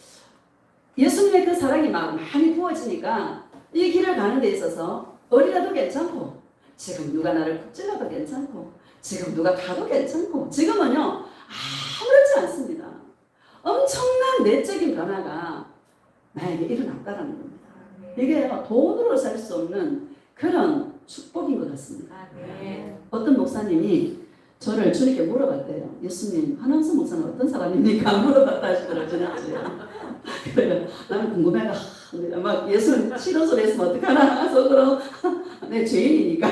예수님의 그 사랑이 많이 부어지니까 이 길을 가는 데 있어서 어리라도 괜찮고 지금 누가 나를 푹 찔러도 괜찮고 지금 누가 가도 괜찮고 지금은요 아무렇지 않습니다. 엄청난 내적인 변화가 나에게 일어났다는 겁니다. 이게 돈으로 살 수 없는 그런 축복인 것 같습니다. 어떤 목사님이 저를 주님께 물어봤대요. 예수님, 한원수 목사는 어떤 사람입니까? 물어봤다 하시더라고요. 그래서 나는 궁금해가 막 예수는 싫은 소리 했으면 어떡하나 속으로 내 죄인이니까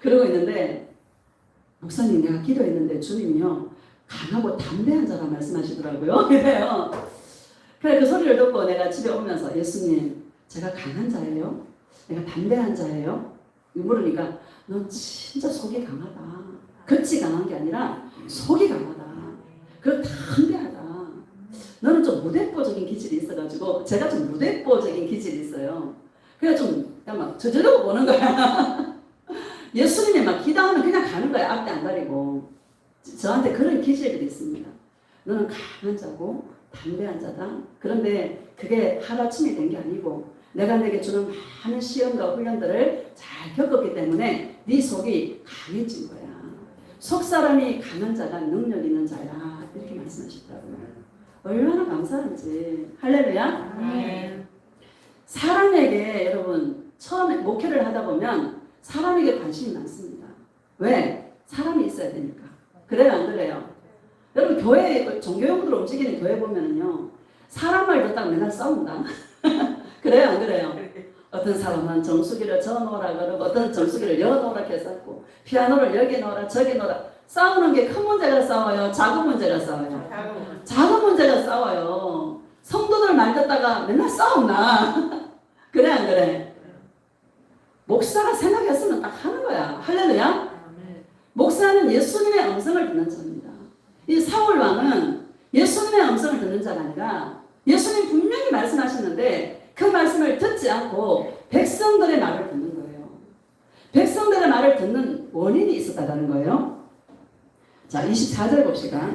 그러고 있는데 목사님 내가 기도했는데 주님이요 강하고 담대한 자라 말씀하시더라고요. 그래요. 그래 그 소리를 듣고 내가 집에 오면서 예수님 제가 강한 자예요? 내가 담대한 자예요? 물으니까 넌 진짜 속이 강하다. 겉이 강한 게 아니라 속이 강하다. 그리고 담대하다. 너는 좀 무대뽀적인 기질이 있어가지고 제가 좀 무대뽀적인 기질이 있어요. 그래서 좀 막 저저러고 보는 거야. 예수님이 막 기도하면 그냥 가는 거야. 앞에 안 가리고. 저한테 그런 기질들이 있습니다. 너는 강한 자고 담대한 자다. 그런데 그게 하루아침에 된 게 아니고 내가 내게 주는 많은 시험과 훈련들을 잘 겪었기 때문에 네 속이 강해진 거야. 속 사람이 강한 자가 능력 있는 자야. 이렇게 말씀하시더라고요. 얼마나 감사한지. 할렐루야. 아멘. 사람에게 여러분 처음에 목회를 하다 보면 사람에게 관심이 많습니다. 왜? 사람이 있어야 되니까. 그래요, 안 그래요? 여러분 교회 종교용으로 움직이는 교회 보면은요 사람 말 듣다가 맨날 싸운다. 그래요, 안 그래요? 어떤 사람은 정수기를 저 놓으라 그러고 어떤 정수기를 여 놓으라 했었고 피아노를 여기 놓으라 저기 놓으라. 싸우는 게 큰 문제가 싸워요? 작은 문제가 싸워요? 작은 문제가 싸워요. 성도들 말 듣다가 맨날 싸웠나? 그래 안 그래? 목사가 생각했으면 딱 하는 거야. 할렐루야? 목사는 예수님의 음성을 듣는 자입니다. 이 사울 왕은 예수님의 음성을 듣는 자가 아니라 예수님 분명히 말씀하셨는데 그 말씀을 듣지 않고 백성들의 말을 듣는 거예요. 백성들의 말을 듣는 원인이 있었다는 거예요. 자, 24절 봅시다.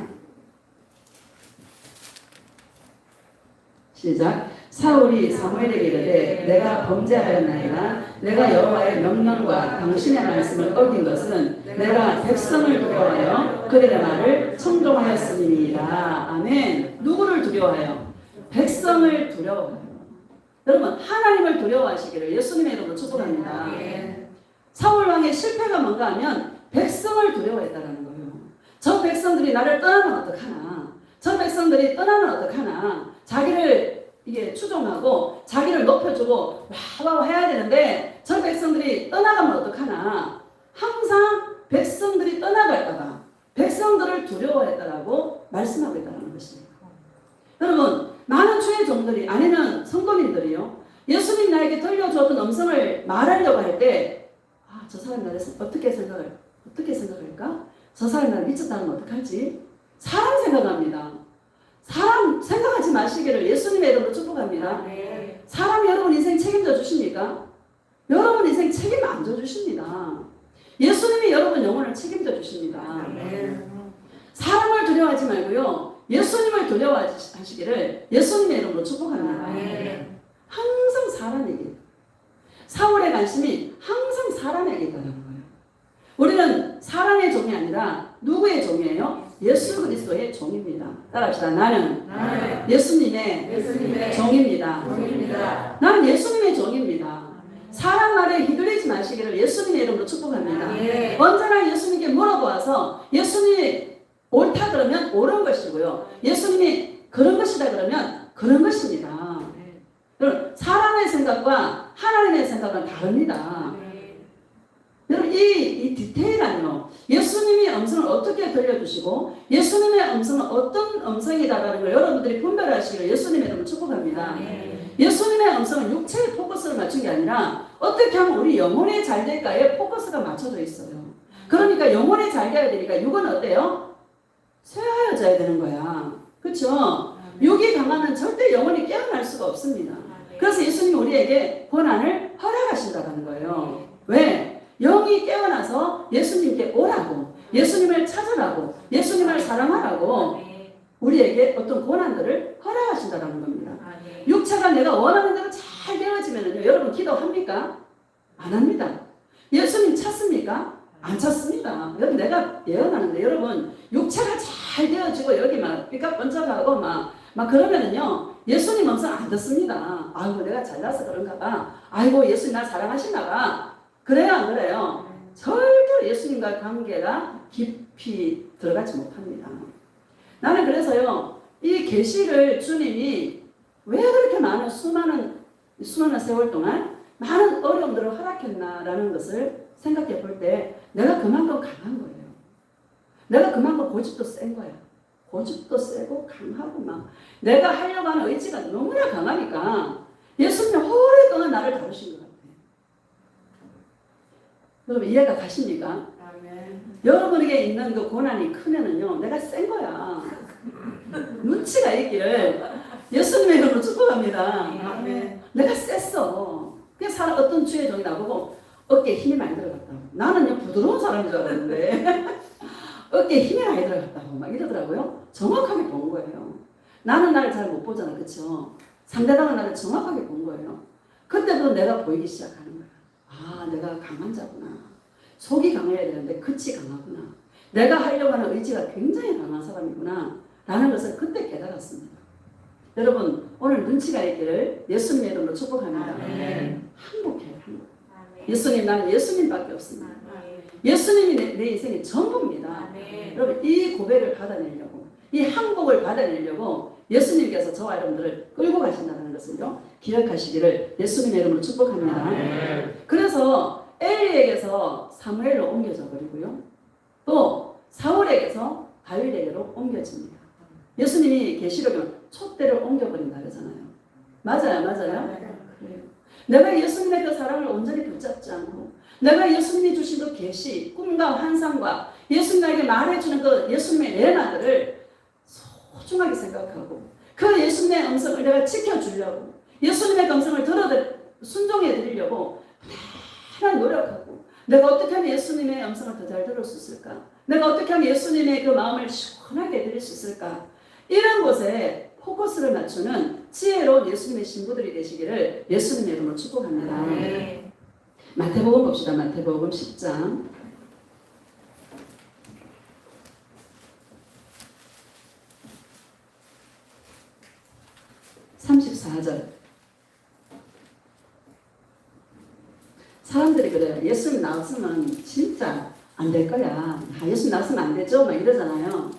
시작. 사울이 사무엘에게 이르되 내가 범죄하였나이다. 내가 여호와의 명령과 당신의 말씀을 어긴 것은 내가 백성을 두려워하여 그들의 말을 청종하였음이니이다. 아멘. 누구를 두려워해요? 백성을 두려워해요. 여러분 하나님을 두려워하시기를 예수님의 이름으로 축복합니다. 사울 왕의 실패가 뭔가 하면 백성을 두려워했다는 거예요. 저 백성들이 나를 떠나면 어떡하나? 저 백성들이 떠나면 어떡하나? 자기를 이게 추종하고 자기를 높여주고 와와 해야 되는데 저 백성들이 떠나가면 어떡하나? 항상 백성들이 떠나갈까봐 백성들을 두려워했다라고 말씀하고 있다는 것입니다. 여러분 많은 주의 종들이 아니면 성도님들이요 예수님 나에게 들려주었던 음성을 말하려고 할 때 저 사람 나를 어떻게 생각할까? 저 사람 나를 미쳤다는 건 어떡하지? 사람 생각합니다. 사람 생각하지 마시기를 예수님의 이름으로 축복합니다. 사람이 여러분 인생 책임져 주십니까? 여러분 인생 책임 안 져 주십니다. 예수님이 여러분 영혼을 책임져 주십니다. 사람을 두려워하지 말고요. 예수님을 두려워하시기를 예수님의 이름으로 축복합니다. 항상 사람에게. 사울의 관심이 항상 사람에게 있다는 거예요. 우리는 사람의 종이 아니라 누구의 종이에요? 예수 그리스도의 종입니다. 따라합시다. 나는 예수님의 종입니다. 나는 예수님의 종입니다. 사람 말에 휘둘리지 마시기를 예수님의 이름으로 축복합니다. 언제나 예수님께 물어보아서 예수님이 옳다 그러면 옳은 것이고요. 예수님이 그런 것이다 그러면 그런 것입니다. 여러분 사람의 생각과 하나님의 생각은 다릅니다. 여러분 이 디테일한요. 예수님이 음성을 어떻게 들려주시고 예수님의 음성은 어떤 음성이다라는 걸 여러분들이 분별하시기를 예수님의 이름으로 축복합니다. 예수님의 음성은 육체에 포커스를 맞춘 게 아니라 어떻게 하면 우리 영혼이 잘 될까에 포커스가 맞춰져 있어요. 그러니까 영혼이 잘 돼야 되니까 육은 어때요? 쇠하여져야 되는 거야. 그렇죠? 육이 강하면 절대 영혼이 깨어날 수가 없습니다. 그래서 예수님이 우리에게 권한을 허락하신다는 거예요. 왜? 영이 깨어나서 예수님께 오라고, 예수님을 찾으라고, 예수님을 사랑하라고 우리에게 어떤 권한들을 허락하신다는 겁니다. 육체가 내가 원하는 대로 잘 되어지면요, 여러분 기도합니까? 안 합니다. 예수님 찾습니까? 안 찾습니다. 여러분 내가 예언하는데 여러분 육체가 잘 되어지고 여기 막 삐까번쩍하고 막 그러면은요 예수님 음성 안 듣습니다. 아이고 내가 잘나서 그런가 봐. 아이고 예수님 날 사랑하시나 봐. 그래요 안 그래요? 절대로 예수님과의 관계가 깊이 들어가지 못합니다. 나는 그래서요 이 계시를 주님이 왜 그렇게 많은 수많은 세월 동안 많은 어려움들을 허락했나라는 것을 생각해 볼 때 내가 그만큼 강한 거예요. 내가 그만큼 고집도 센 거야. 고집도 세고 강하고 막 내가 하려고 하는 의지가 너무나 강하니까 예수님이 오랫동안 나를 다루신 것 같아요. 여러분 이해가 가십니까? 여러분에게 있는 그 고난이 크면은요 내가 센 거야. 눈치가 있기를 예수님의 이름으로 축복합니다. 내가 셌어. 그냥 어떤 주의 종이 나보고 어깨에 힘이 많이 들어갔다고. 나는요 부드러운 사람인 줄 알았는데 어깨에 힘이 많이 들어갔다고 막 이러더라고요. 정확하게 본 거예요. 나는 나를 잘 못 보잖아. 그쵸? 상대방은 나를 정확하게 본 거예요. 그때부터 내가 보이기 시작하는 거야. 아, 내가 강한 자구나. 속이 강해야 되는데 끝이 강하구나. 내가 하려고 하는 의지가 굉장히 강한 사람이구나 라는 것을 그때 깨달았습니다. 여러분, 오늘 눈치가 있기를 예수님의 이름으로 축복합니다. 아멘. 행복해요. 행복. 아멘. 예수님, 나는 예수님밖에 없습니다. 아멘. 예수님이 내 인생의 전부입니다. 아멘. 여러분, 이 고백을 받아내려고, 이 항복을 받아내려고 예수님께서 저와 여러분들을 끌고 가신다는 것을요, 기억하시기를 예수님의 이름으로 축복합니다. 그래서 엘리에게서 사무엘로 옮겨져 버리고요, 또 사울에게서 다윗에게로 옮겨집니다. 예수님이 계시록에 촛대를 옮겨버린다 그러잖아요. 맞아요. 그래요. 내가 예수님의 그 사랑을 온전히 붙잡지 않고, 내가 예수님이 주신 그 계시, 꿈과 환상과 예수님에게 말해주는 그 예수님의 레마들을 소중하게 생각하고, 그 예수님의 음성을 내가 지켜주려고, 예수님의 음성을 순종해 드리려고 하나님 노력하고, 내가 어떻게 하면 예수님의 음성을 더 잘 들을 수 있을까? 내가 어떻게 하면 예수님의 그 마음을 시원하게 드릴 수 있을까? 이런 곳에 포커스를 맞추는 지혜로운 예수님의 신부들이 되시기를 예수님의 이름으로 축복합니다. 네. 마태복음 봅시다. 마태복음 10장 34절. 사람들이 그래요. 예수님 나왔으면 진짜 안 될 거야. 아, 예수님 나왔으면 안 되죠? 막 이러잖아요.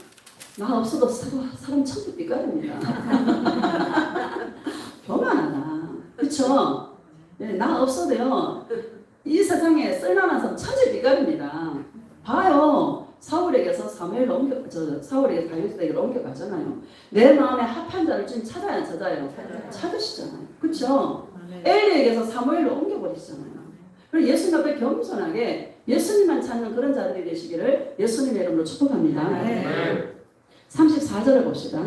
나 없어도 사람 천지 삐까릅니다. 교만하다. 그쵸? 네, 나 없어도요, 이 세상에 쓸만한 사람 천지 삐까릅니다. 봐요. 사울에게서 사울에게 다윗에게로 옮겨가잖아요. 내 마음에 합한 자를 지금 찾아야 안 찾아요? 찾으시잖아요. 그쵸? 엘리에게서 사무엘로 옮겨버리시잖아요. 그리고 예수님 앞에 겸손하게 예수님만 찾는 그런 자들이 되시기를 예수님의 이름으로 축복합니다. 34절을 봅시다.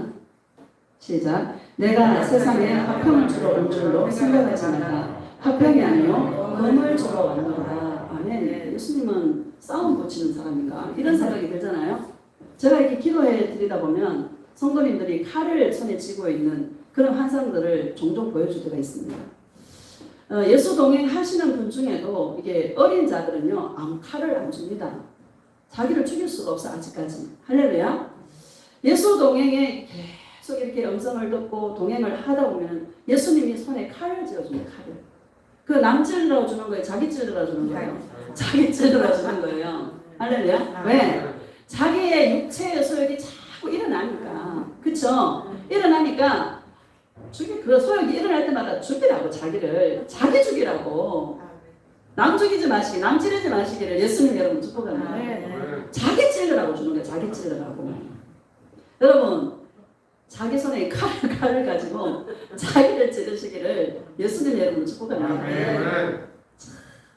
시작. 내가 세상에 화평을 주러 온 줄로 생각하지 말라. 화평이 아니요 검을 주러 왔노라. 아멘. 예수님은 싸움 붙이는 사람인가? 이런 생각이 들잖아요. 제가 이렇게 기도해 드리다 보면 성도님들이 칼을 손에 쥐고 있는 그런 환상들을 종종 보여줄 때가 있습니다. 예수 동행하시는 분 중에도 이게 어린 자들은요, 칼을 안 줍니다. 자기를 죽일 수가 없어, 아직까지. 할렐루야. 예수 동행에 계속 이렇게 음성을 듣고 동행을 하다 보면 예수님이 손에 칼을 쥐어줍니다. 칼을. 그 남 찔러 주는 거예요? 자기 찔러 주는 거예요? 자기 찔러 주는 거예요. 할렐루야. 왜? 자기의 육체의 소욕이 자꾸 일어나니까. 그쵸? 일어나니까 그 소욕이 일어날 때마다 죽이라고, 자기 죽이라고. 남 죽이지 마시기, 남 찌르지 마시기를 예수님 여러분 축복합니다. 자기 찔러라고 주는 거예요. 자기 찔러라고. 여러분, 자기 손에 칼을 가지고 자기를 찌르시기를 예수님 여러분 축복합니다.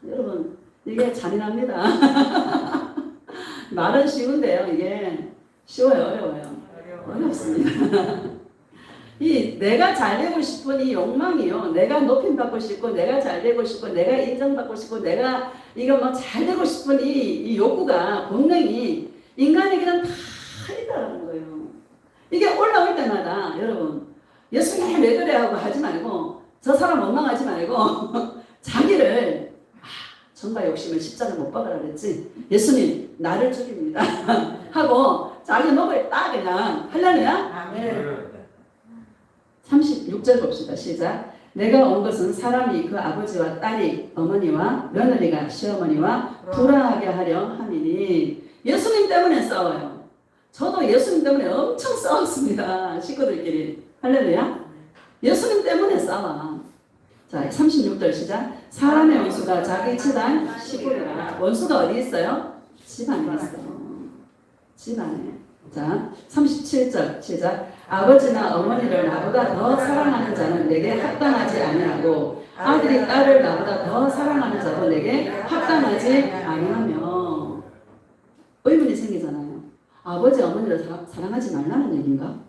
여러분, 이게 잔인합니다. 말은 쉬운데요, 이게 쉬워요, 어려워요? 어렵습니다. 이 내가 잘 되고 싶은 이 욕망이요, 내가 높임 받고 싶고, 내가 잘 되고 싶고, 내가 인정받고 싶고, 내가 이거 뭐 잘 되고 싶은 이 욕구가, 본능이 인간에게는 다 있다는 거예요. 이게 올라올 때마다 여러분, 예수님 왜 그래 하고 하지 말고, 저 사람 원망하지 말고 자기를 정말 욕심을 십자가 못 박으라 그랬지, 예수님 나를 죽입니다 하고 자기 목을 딱 그냥 할렐루야. 36절 봅시다. 시작. 내가 온 것은 사람이 그 아버지와 딸이 어머니와 며느리가 시어머니와 불화하게 하려 함이니. 예수님 때문에 싸워요. 저도 예수님 때문에 엄청 싸웠습니다. 식구들끼리. 할렐루야. 예수님 때문에 싸워. 자, 36절 시작. 사람의 원수가 자기 집안 식구라. 원수가 어디 있어요? 집안에 있어. 집안에. 자, 37절 시작. 아버지나 어머니를 나보다 더 사랑하는 자는 내게 합당하지 아니하고, 아들이 딸을 나보다 더 사랑하는 자도 내게 합당하지 아니하며. 의문이 생기잖아요. 아버지 어머니를 사랑하지 말라는 얘기인가?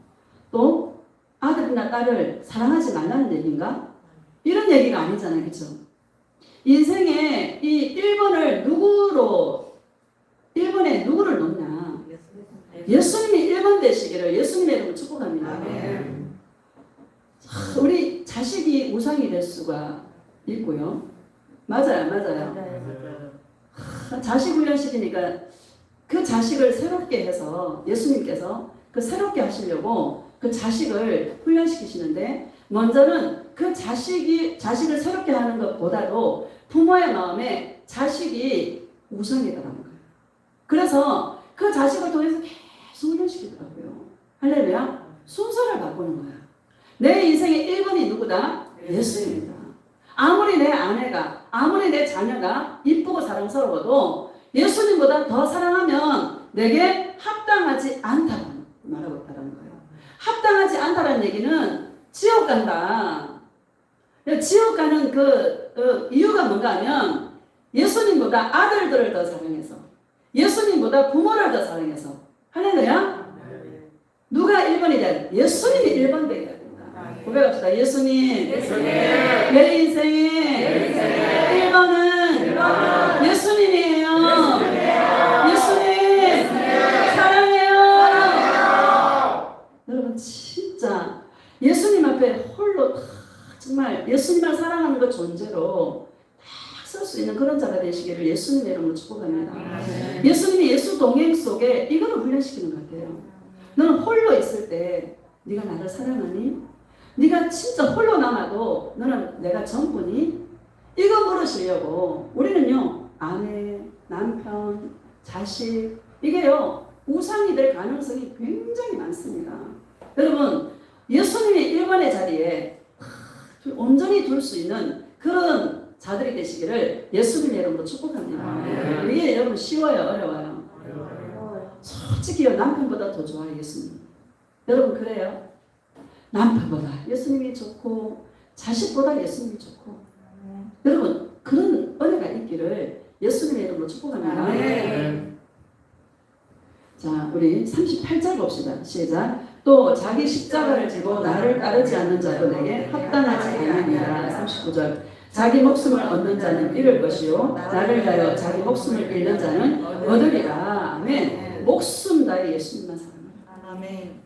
또 아들이나 딸을 사랑하지 말라는 얘기인가? 이런 얘기가 아니잖아요. 그렇죠? 인생에 이 1번에 누구를 놓냐? 예수님이 1번 되시기를 예수님의 이름으로 축복합니다. 우리 자식이 우상이 될 수가 있고요. 맞아요, 맞아요. 자식 훈련시키니까 그 자식을 새롭게 해서 예수님께서 그 새롭게 하시려고 그 자식을 훈련시키시는데 먼저는 그 자식을 새롭게 하는 것보다도 부모의 마음에 자식이 우선이더라는 거예요. 그래서 그 자식을 통해서 계속 훈련시키더라고요. 할렐루야. 순서를 바꾸는 거야. 내 인생의 1번이 누구다? 예수님이다. 아무리 내 아내가, 아무리 내 자녀가 이쁘고 사랑스러워도 예수님보다 더 사랑하면 내게 합당하지 않다고 말하고 있다는 거예요. 합당하지 않다는 얘기는 지옥 간다. 지옥 가는 그 이유가 뭔가 하면 예수님보다 아들들을 더 사랑해서, 예수님보다 부모를 더 사랑해서. 할렐루야. 누가 1번이 돼? 예수님이 1번 되게 됩니다. 고백합시다. 예수님, 내 인생의 1번은 예수님이에요. 예수님 사랑해요. 여러분 진짜 예수님 앞에 홀로 정말 예수님을 사랑하는 것 존재로 설 수 있는 그런 자가 되시기를 예수님의 이름으로 축복합니다. 예수님이 예수 동행 속에 이거를 훈련시키는 것 같아요. 너는 홀로 있을 때 네가 나를 사랑하니? 네가 진짜 홀로 남아도 너는 내가 전부니? 이거 물으시려고 우리는요 아내, 남편, 자식 이게요 우상이 될 가능성이 굉장히 많습니다. 여러분 예수님의 1번의 자리에 온전히 둘 수 있는 그런 자들이 되시기를 예수님의 이름으로 축복합니다. 이게 여러분 쉬워요? 어려워요? 솔직히요 남편보다 더 좋아요 예수님. 여러분 그래요? 남편보다 예수님이 좋고 자식보다 예수님이 좋고 여러분 그런 은혜가 있기를 예수님의 이름으로 축복합니다. 자 우리 38절 봅시다. 시작. 또 자기 십자가를 지고 나를 따르지 않는 자도 내게 합당하지 아니하니라. 39절. 자기 목숨을 얻는 자는 잃을 것이요 나를 위하여 자기 목숨을 잃는 자는 얻으리라. 아멘. 목숨 다해 예수님만 사랑하라. 아멘.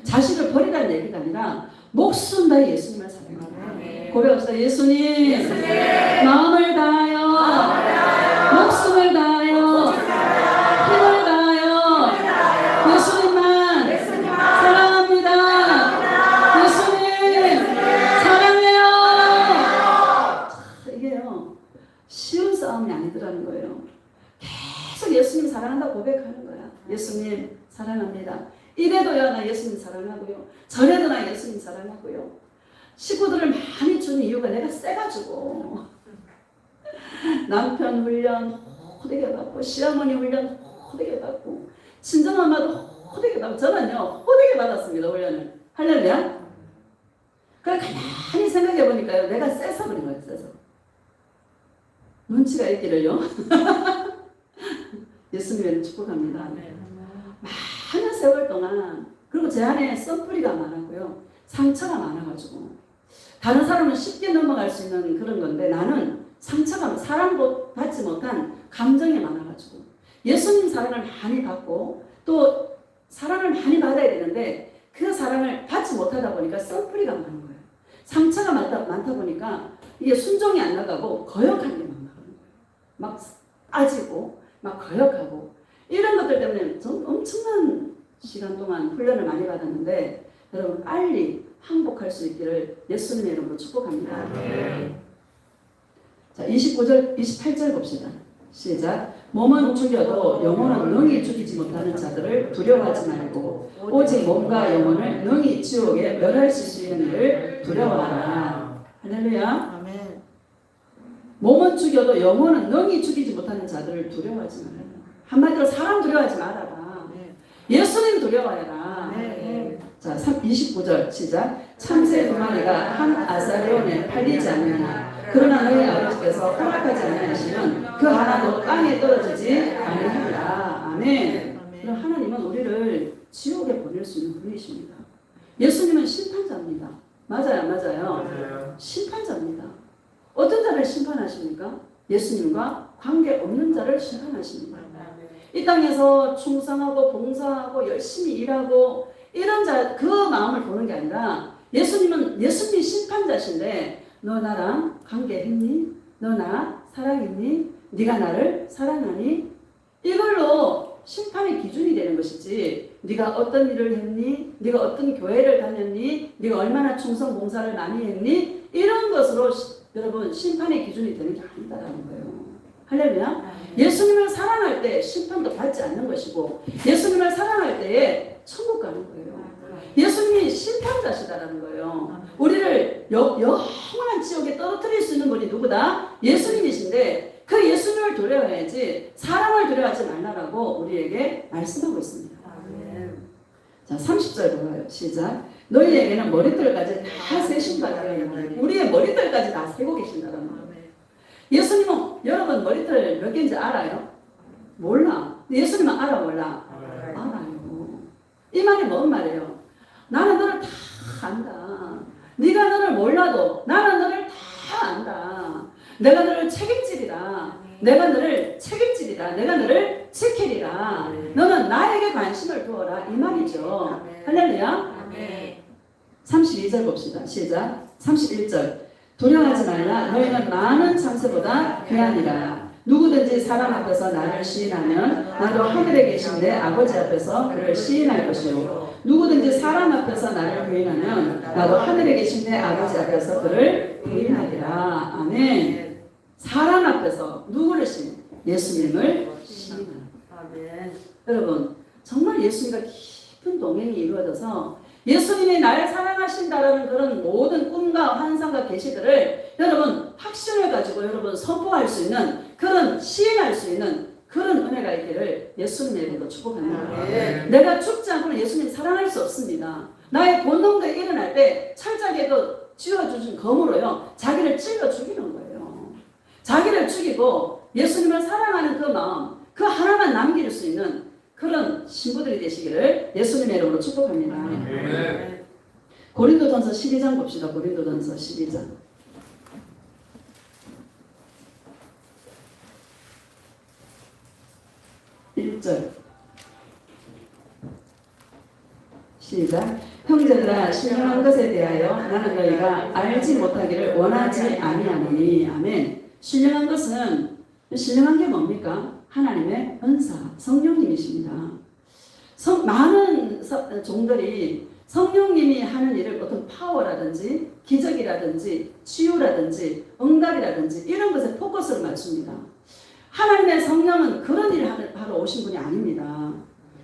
자식을 버리라는 얘기가 아니라 목숨 다해 예수님을 사랑하라. 고백합시다. 예수님 마음을 다하여 목숨을 다하여 힘을 다하여 예수님만 사랑합니다. 예수님 사랑해요. 이게요 쉬운 싸움이 아니더라는 거예요. 계속 예수님 사랑한다고 고백하는 거야. 예수님 사랑합니다. 이래도요 나 예수님 사랑하고요 저래도 나 예수님 사랑하고요. 식구들을 많이 주는 이유가 내가 세가지고 남편 훈련 호되게 받고 시어머니 훈련 호되게 받고 친정엄마도 호되게 받고 저는요 호되게 받았습니다. 훈련을. 할렐루야. 그래 가만히 생각해 보니까요 내가 세서 그런 거예요. 세서 눈치가 있기를요. 예수님을 축복합니다. 많은 세월 동안 그리고 제 안에 썬뿌리가 많았고요 상처가 많아가지고 다른 사람은 쉽게 넘어갈 수 있는 그런 건데 나는 상처가 사랑받지 못한 감정이 많아가지고 예수님 사랑을 많이 받고 또 사랑을 많이 받아야 되는데 그 사랑을 받지 못하다 보니까 썬뿌리가 많은 거예요. 상처가 많다 보니까 이게 순종이 안 나가고 거역한 게 막 나가는 거예요. 막 빠지고 막 거역하고 이런 것들 때문에 전 엄청난 시간 동안 훈련을 많이 받았는데 여러분 빨리 항복할 수 있기를 예수님의 이름으로 축복합니다. 자 29절 28절 봅시다. 시작. 몸은 죽여도 영혼은 능히 죽이지 못하는 자들을 두려워하지 말고 오직 몸과 영혼을 능히 지옥에 멸하실 수 있는 일을 두려워하라. 할렐루야. 아멘. 몸은 죽여도 영혼은 능히 죽이지 못하는 자들을 두려워하지 말아라. 한마디로 사람 두려워하지 말아라. 예수님 두려워해라. 자 29절 시작. 참새 두 마리가 한 아사레온에 팔리지 않느냐. 그러나 너희 아버지께서 허락하지 않으시면 그 하나도 땅에 떨어지지 아니하리라. 아멘. 그럼 하나님은 우리를 지옥에 보낼 수 있는 분이십니다. 예수님은 심판자입니다. 맞아요, 맞아요. 심판자입니다. 어떤 자를 심판하십니까? 예수님과 관계없는 자를 심판하십니다. 이 땅에서 충성하고 봉사하고 열심히 일하고 이런 자 그 마음을 보는 게 아니라 예수님은 예수님 심판자신데 너 나랑 관계했니? 너 나 사랑했니? 네가 나를 사랑하니? 이걸로 심판의 기준이 되는 것이지. 네가 어떤 일을 했니? 네가 어떤 교회를 다녔니? 네가 얼마나 충성 봉사를 많이 했니? 이런 것으로 여러분 심판의 기준이 되는 게 아니다라는 거예요. 할렐루야. 예수님을 사랑할 때 심판도 받지 않는 것이고 예수님을 사랑할 때에 천국 가는 거예요. 예수님이 심판자시다라는 거예요. 우리를 영원한 지옥에 떨어뜨릴 수 있는 분이 누구다? 예수님이신데 그 예수님을 두려워해야지 사람을 두려워하지 말라라고 우리에게 말씀하고 있습니다. 자, 30절 보아요. 시작. 너희에게는 머리털까지 다 세신 바다라는 우리의 머리털까지 다 세고 계신다라는 거예요. 예수님은 여러분 머리털 몇 개인지 알아요? 몰라. 예수님은 알아 몰라? 알아요. 이 말이 뭔 말이에요? 나는 너를 다 안다. 네가 너를 몰라도 나는 너를 다 안다. 내가 너를 책임지리라. 내가 너를 책임지리라. 내가 너를 지키리라. 너는 나에게 관심을 두어라. 이 말이죠. 할렐루야. 32절 봅시다. 시작. 31절. 두려워하지 말라. 너희는 많은 참새보다 귀하니라. 누구든지 사람 앞에서 나를 시인하면 나도 하늘에 계신 내 아버지 앞에서 그를 시인할 것이요. 누구든지 사람 앞에서 나를 부인하면 나도 하늘에 계신 내 아버지 앞에서 그를 부인하리라. 아멘. 사람 앞에서 누구를 시인? 예수님을 시인하는. 여러분 정말 예수님과 깊은 동행이 이루어져서 예수님이 나를 사랑하신다라는 그런 모든 꿈과 환상과 계시들을 여러분 확신을 가지고 여러분 선포할 수 있는 그런 시인할 수 있는 그런 은혜가 있기를 예수님의 이름으로 축복합니다. 내가 죽지 않고는 예수님 사랑할 수 없습니다. 나의 본능도 일어날 때 철저하게도 쥐어주신 검으로요 자기를 찔러 죽이는 거예요. 자기를 죽이고 예수님을 사랑하는 그 마음 그 하나만 남길 수 있는 그런 신부들이 되시기를 예수님의 이름으로 축복합니다. 고린도전서 12장 봅시다. 고린도전서 12장 1절 시작. 형제들아 신령한 것에 대하여 나는 너희가 알지 못하기를 원하지 아니하노니. 아멘. 신령한 것은 신령한 게 뭡니까? 하나님의 은사, 성령님이십니다. 많은 종들이 성령님이 하는 일을 어떤 파워라든지 기적이라든지 치유라든지 응답이라든지 이런 것에 포커스를 맞춥니다. 하나님의 성령은 그런 일을 하러 오신 분이 아닙니다.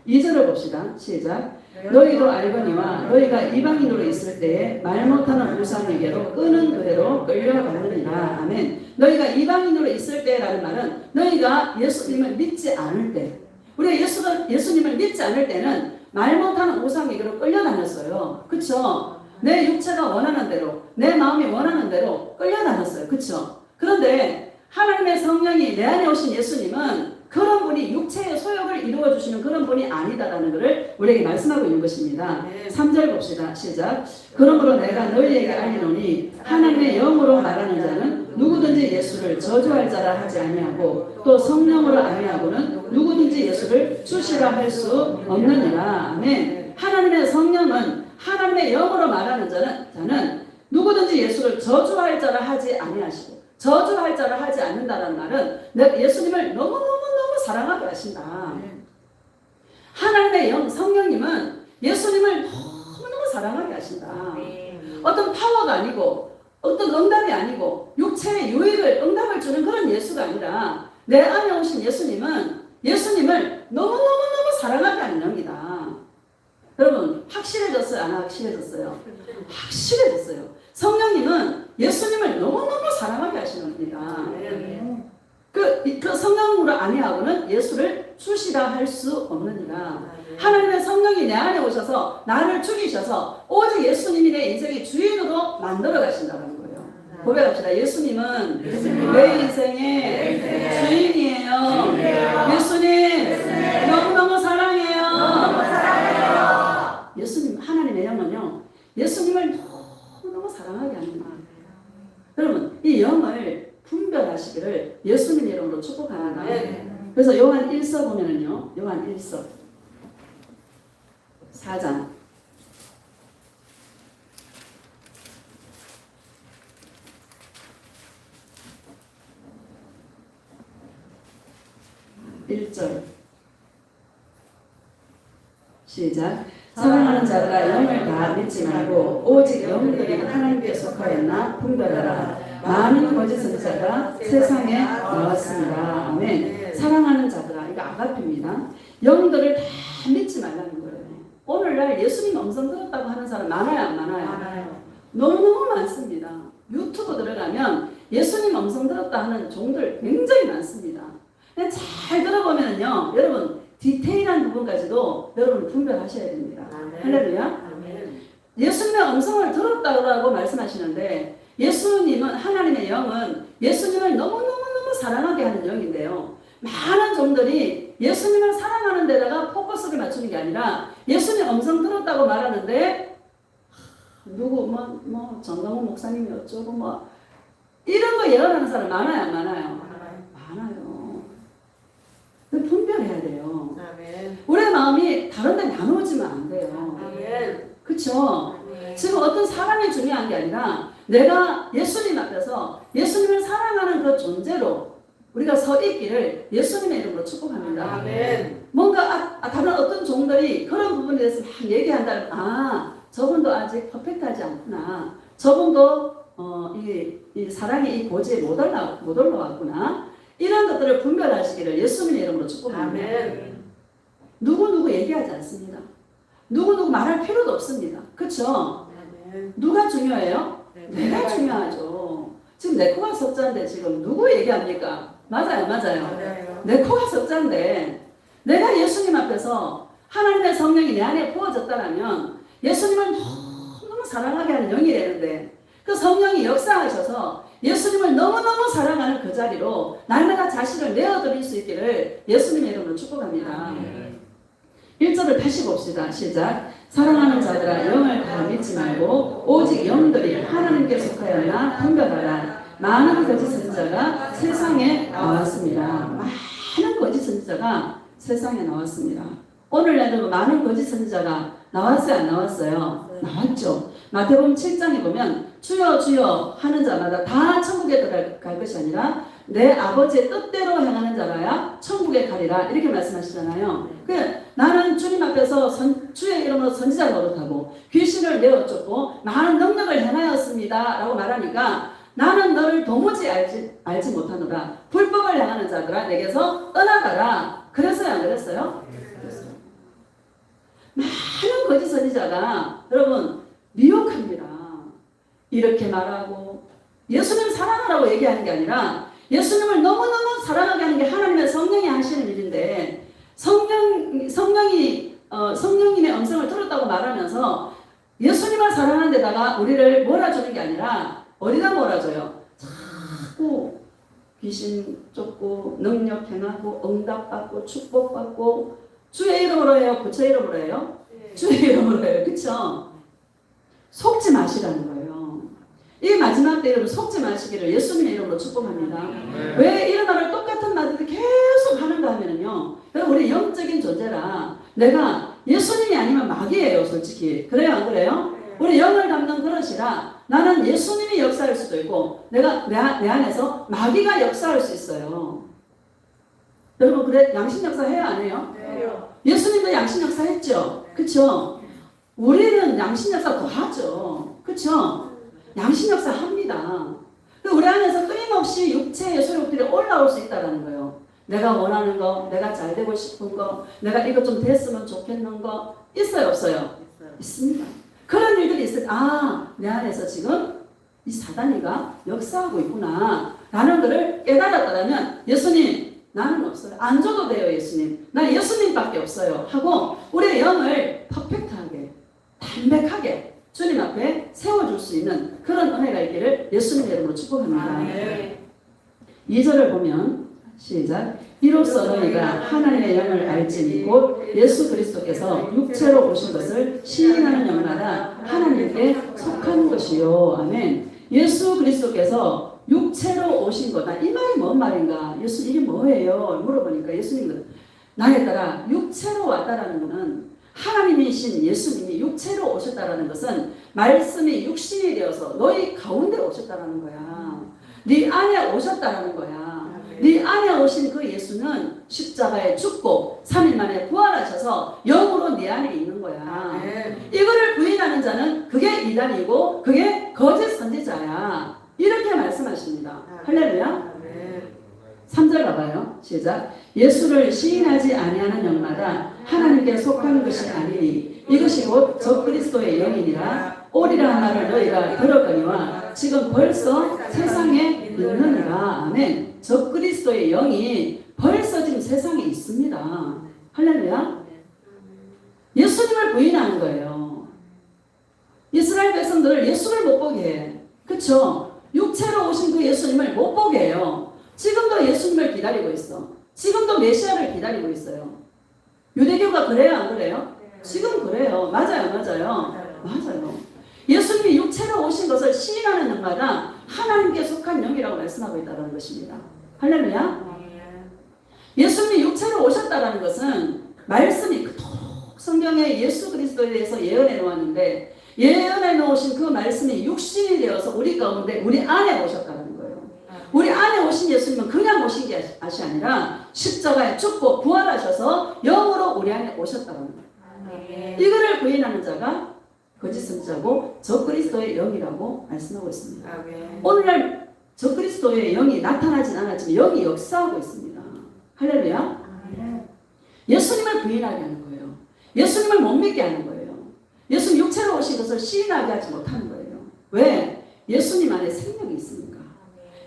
2절을 봅시다. 시작. 너희도 알거니와 너희가 이방인으로 있을 때에 말 못하는 우상에게로 끄는 그대로 끌려가느니라. 아멘. 너희가 이방인으로 있을 때라는 말은 너희가 예수님을 믿지 않을 때, 우리가 예수님을 믿지 않을 때는 말 못하는 우상에게로 끌려다녔어요. 그쵸? 내 육체가 원하는 대로, 내 마음이 원하는 대로 끌려다녔어요. 그쵸? 그런데 하나님의 성령이 내 안에 오신 예수님은 그런 분이 육체의 소욕을 이루어주시는 그런 분이 아니다라는 것을 우리에게 말씀하고 있는 것입니다. 3절 봅시다. 시작. 그러므로 내가 너희에게 알리노니 하나님의 영으로 말하는 자는 누구든지 예수를 저주할 자라 하지 아니하고 또 성령으로 아니하고는 누구든지 예수를 주시라 할 수 없느니라. 아멘. 하나님의 성령은 하나님의 영으로 말하는 자는 누구든지 예수를 저주할 자라 하지 아니하시고 저주할 자를 하지 않는다는 말은 내가 예수님을 너무너무 사랑하게 하신다. 하나님의 영 성령님은 예수님을 너무너무 사랑하게 하신다. 어떤 파워가 아니고 어떤 응답이 아니고 육체의 유익을 응답을 주는 그런 예수가 아니라 내 안에 오신 예수님은 예수님을 너무너무 사랑하게 하는 영이다. 여러분 확실해졌어요? 안 확실해졌어요? 확실해졌어요. 성령님은 예수님을 너무너무 사랑하게 하시는 분이다. 그 성령으로 아니하고는 예수를 주시라 할 수 없느니라. 하나님의 성령이 내 안에 오셔서 나를 죽이셔서 오직 예수님이 내 인생의 주인으로 만들어 가신다는 거예요. 고백합시다. 예수님은 내 인생의 주인이에요. 예수님 너무너무 사랑해요. 예수님 하나님의 영은요 예수님을 너무너무 사랑하게 합니다. 여러분 이 영을 분별하시기를 예수님 이름으로 축복합니다. 그래서 요한 1서 보면은요 요한 1서 4장 1절 시작. 사랑하는 자가 영을 다 믿지 말고 오직 영들이 하나님께 속하였나 분별하라. 많은 거짓 선지자가 세상에 나왔습니다. 아멘. 사랑하는 자가, 이거 아가페입니다. 영들을 다 믿지 말라는 거예요. 오늘날 예수님 음성 들었다고 하는 사람 많아요, 안 많아요? 많아요. 너무너무 많습니다. 유튜브 들어가면 예수님 음성 들었다 하는 종들 굉장히 많습니다. 근데 잘 들어보면요, 여러분 디테일한 부분까지도 여러분 분별하셔야 됩니다. 할렐루야. 아멘. 예수님의 음성을 들었다고 말씀하시는데, 예수님은, 하나님의 영은 예수님을 너무너무너무 사랑하게 하는 영인데요, 많은 종들이 예수님을 사랑하는 데다가 포커스를 맞추는 게 아니라 예수님 음성 들었다고 말하는데 누구 정강훈 목사님이 어쩌고 이런 거 예언하는 사람 많아요, 안 많아요? 많아요. 분별해야 돼요. 아멘. 우리의 마음이 다른 데 나누어지면 안 돼요. 아멘. 그쵸? 아멘. 지금 어떤 사람이 중요한 게 아니라 내가 예수님 앞에서 예수님을 사랑하는 그 존재로 우리가 서 있기를 예수님의 이름으로 축복합니다. 아멘. 뭔가 다른 어떤 종들이 그런 부분에 대해서 막 얘기한다면, 저분도 아직 퍼펙트하지 않구나. 저분도 이 사랑의 이 고지에 못 올라왔구나. 이런 것들을 분별하시기를 예수님의 이름으로 축복합니다. 아멘. 누구 얘기하지 않습니다. 누구 말할 필요도 없습니다. 그렇죠? 아멘. 누가 중요해요? 내가 중요하죠. 지금 내 코가 석자인데 지금 누구 얘기합니까? 맞아요. 맞아요. 내 코가 석자인데 내가 예수님 앞에서 하나님의 성령이 내 안에 부어졌다면 예수님을 너무너무 사랑하게 하는 영이 되는데, 그 성령이 역사하셔서 예수님을 너무너무 사랑하는 그 자리로 날마다 자신을 내어드릴 수 있기를 예수님의 이름으로 축복합니다. 1절을 다시 봅시다. 시작. 사랑하는 자들아 영을 다 믿지 말고 오직 영들이 하나님께 속하였나 분별하라. 많은 거짓 선지자가 세상에 나왔습니다. 많은 거짓 선지자가 세상에 나왔습니다. 오늘날도 많은 거짓 선지자가 나왔어요, 안 나왔어요? 나왔죠. 마태복음 7장에 보면 주여 주여 하는 자마다 다 천국에 들어갈 것이 아니라 내 아버지의 뜻대로 행하는 자라야 천국에 가리라, 이렇게 말씀하시잖아요. 나는 주님 앞에서 주의 이름으로 선지자 노릇하고 귀신을 내어쫓고 많은 능력을 행하였습니다 라고 말하니까, 나는 너를 도무지 알지 못하노라. 불법을 행하는 자들아 내게서 떠나가라. 그랬어요, 안 그랬어요? 그랬어요. 많은 거짓 선지자가 여러분 미혹합니다. 이렇게 말하고 예수님 사랑하라고 얘기하는 게 아니라 예수님을 너무너무 사랑하게 하는 게 하나님의 성령이 하시는 일인데, 성령님의 음성을 들었다고 말하면서 예수님을 사랑하는 데다가 우리를 몰아주는 게 아니라 어디다 몰아줘요? 자꾸 귀신 쫓고 능력 행하고 응답받고 축복받고. 주의 이름으로 해요? 부처 이름으로 해요? 주의 이름으로 해요. 그쵸? 속지 마시라는 거예요. 이 마지막 때 여러분 속지 마시기를 예수님의 이름으로 축복합니다. 왜 이런 말을 똑같은 말들을 계속 하는가 하면요, 여러분 우리 영적인 존재라 내가 예수님이 아니면 마귀예요, 솔직히. 그래요, 안 그래요? 우리 영을 담는 그릇이라 나는 예수님이 역사할 수도 있고 내가 내 안에서 마귀가 역사할 수 있어요. 여러분 그래 양심 역사 해요, 안 해요? 예수님도 양심 역사 했죠. 그쵸? 우리는 양심 역사 더 하죠. 그쵸? 양심 역사 합니다. 우리 안에서 끊임없이 육체의 소욕들이 올라올 수 있다는 거예요. 내가 원하는 거, 내가 잘 되고 싶은 거, 내가 이거 좀 됐으면 좋겠는 거 있어요, 없어요? 있습니다. 그런 일들이 있을 때, 내 안에서 지금 이 사단이가 역사하고 있구나 라는 것을 깨달았다면 예수님 나는 없어요. 안 줘도 돼요, 예수님. 난 예수님밖에 없어요 하고 우리의 영을 퍼펙트하게 담백하게 주님 앞에 세워줄 수 있는 그런 은혜가 있기를 예수님의 이름으로 축복합니다. 2절을 보면 시작. 이로써 너희가 하나님의 영을 알지니 곧 예수 그리스도께서 육체로 오신 것을 시인하는 영마다 하나님께 속한 것이요. 아멘. 예수 그리스도께서 육체로 오신 거다. 이 말이 뭔 말인가? 예수님이 뭐예요? 물어보니까 예수님은 나에 따라 육체로 왔다라는 것은 하나님이신 예수님이 육체로 오셨다라는 것은 말씀이 육신이 되어서 너희 가운데 오셨다라는 거야. 네 안에 오셨다라는 거야. 네 안에 오신 그 예수는 십자가에 죽고 3일 만에 부활하셔서 영으로 네 안에 있는 거야. 아멘. 이거를 부인하는 자는 그게 이단이고 그게 거짓 선지자야. 이렇게 말씀하십니다. 할렐루야. 아멘. 3절 봐봐요. 시작. 예수를 시인하지 아니하는 영마다 하나님께 속한 것이 아니니 이것이 곧 적그리스도의 영이니라. 오리라 말을 너희가 들었거니와 지금 벌써 세상에 있느니라. 아멘. 적그리스도의 영이 벌써 지금 세상에 있습니다. 할렐루야. 예수님을 부인하는 거예요. 이스라엘 백성들을 예수를 못 보게 해. 그쵸? 육체로 오신 그 예수님을 못 보게 해요. 지금도 예수님을 기다리고 있어. 지금도 메시아를 기다리고 있어요. 유대교가 그래요, 안 그래요? 지금 그래요. 맞아요, 맞아요. 맞아요. 예수님이 육체로 오신 것을 시인하는 영마다 하나님께 속한 영이라고 말씀하고 있다는 것입니다. 할렐루야. 예수님이 육체로 오셨다는 것은 말씀이 그토록 성경에 예수 그리스도에 대해서 예언해 놓았는데 예언해 놓으신 그 말씀이 육신이 되어서 우리 가운데 우리 안에 오셨다는 거예요. 우리 안에 오신 예수님은 그냥 오신 게 아니라 십자가에 죽고 부활하셔서 영으로 우리 안에 오셨다는 거예요. 이거를 부인하는 자가 거짓 선지자고 적그리스도의 영이라고 말씀하고 있습니다. 오늘날 적그리스도의 영이 나타나진 않았지만 영이 역사하고 있습니다. 할렐루야. 예수님을 부인하게 하는 거예요. 예수님을 못 믿게 하는 거예요. 예수님 육체로 오신 것을 시인하게 하지 못하는 거예요. 왜? 예수님 안에 생명이 있으니까.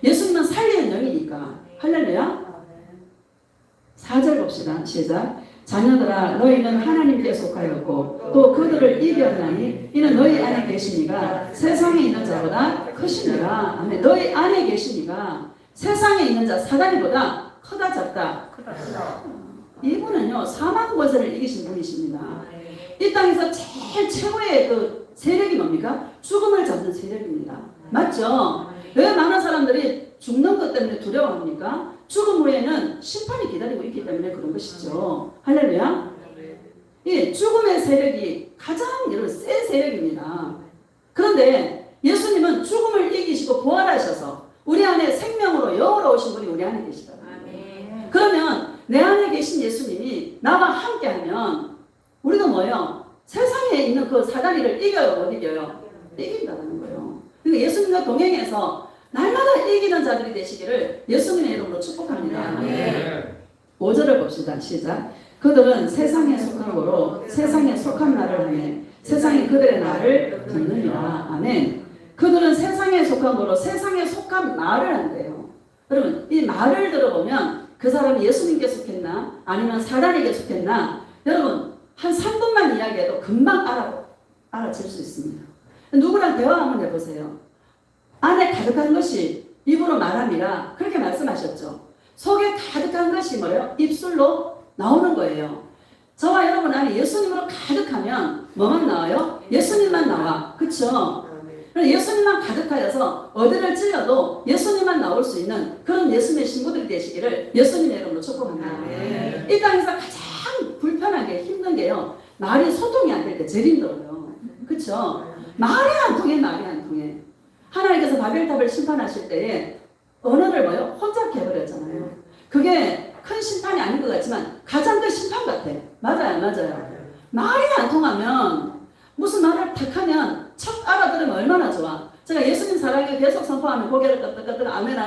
예수님은 살리는 영이니까. 할렐루야. 4절 봅시다. 시작. 자녀들아 너희는 하나님께 속하였고 또 그들을 이겼나니 이는 너희 안에 계시니가 세상에 있는 자보다 크시니라. 아멘. 너희 안에 계시니가 세상에 있는 자 사단이보다 크다 작다. 이분은요 사망 권세를 이기신 분이십니다. 이 땅에서 제일 최고의 그 세력이 뭡니까? 죽음을 잡는 세력입니다. 맞죠? 왜 많은 사람들이 죽는 것 때문에 두려워합니까? 죽음 후에는 심판이 기다리고 있기 때문에 그런 것이죠. 할렐루야. 이 죽음의 세력이 가장 센 세력입니다. 그런데 예수님은 죽음을 이기시고 부활하셔서 우리 안에 생명으로 영으로 오신 분이 우리 안에 계시다. 그러면 내 안에 계신 예수님이 나와 함께하면 우리도 뭐요? 세상에 있는 그 사다리를 이겨요, 못 이겨요? 이긴다는 거예요. 그러니까 예수님과 동행해서 날마다 이기는 자들이 되시기를 예수님의 이름으로 축복합니다. 5절을 봅시다. 시작. 그들은 세상에 속한 거로 세상에 속한 말을 하네. 세상이 그들의 말을 듣느니라. 아멘. 그들은 세상에 속한 거로 세상에 속한 말을 한대요. 여러분 이 말을 들어보면 그 사람이 예수님께 속했나 아니면 사단에게 속했나 여러분 한 3분만 이야기해도 금방 알아챌 수 있습니다. 누구랑 대화 한번 해보세요. 안에 가득한 것이 입으로 말함이라 그렇게 말씀하셨죠. 속에 가득한 것이 뭐예요? 입술로 나오는 거예요. 저와 여러분 안에 예수님으로 가득하면 뭐만 나와요? 예수님만 나와. 그렇죠? 예수님만 가득하여서 어디를 찔러도 예수님만 나올 수 있는 그런 예수님의 신부들이 되시기를 예수님의 이름으로 축복합니다. 이 땅에서 가장 불편하게 힘든 게요. 말이 소통이 안 될 때 제일 힘들어요. 그렇죠? 말이 안 통해. 하나님께서 바벨탑을 심판하실 때에 언어를 뭐요? 혼잡게 해버렸잖아요. 그게 큰 심판이 아닌 것 같지만 가장 큰 심판 같아. 맞아요. 말이 안 통하면 무슨 말을 탁 하면 척 알아들으면 얼마나 좋아. 제가 예수님 사랑을 계속 선포하면 고개를 끄덕끄덕 아멘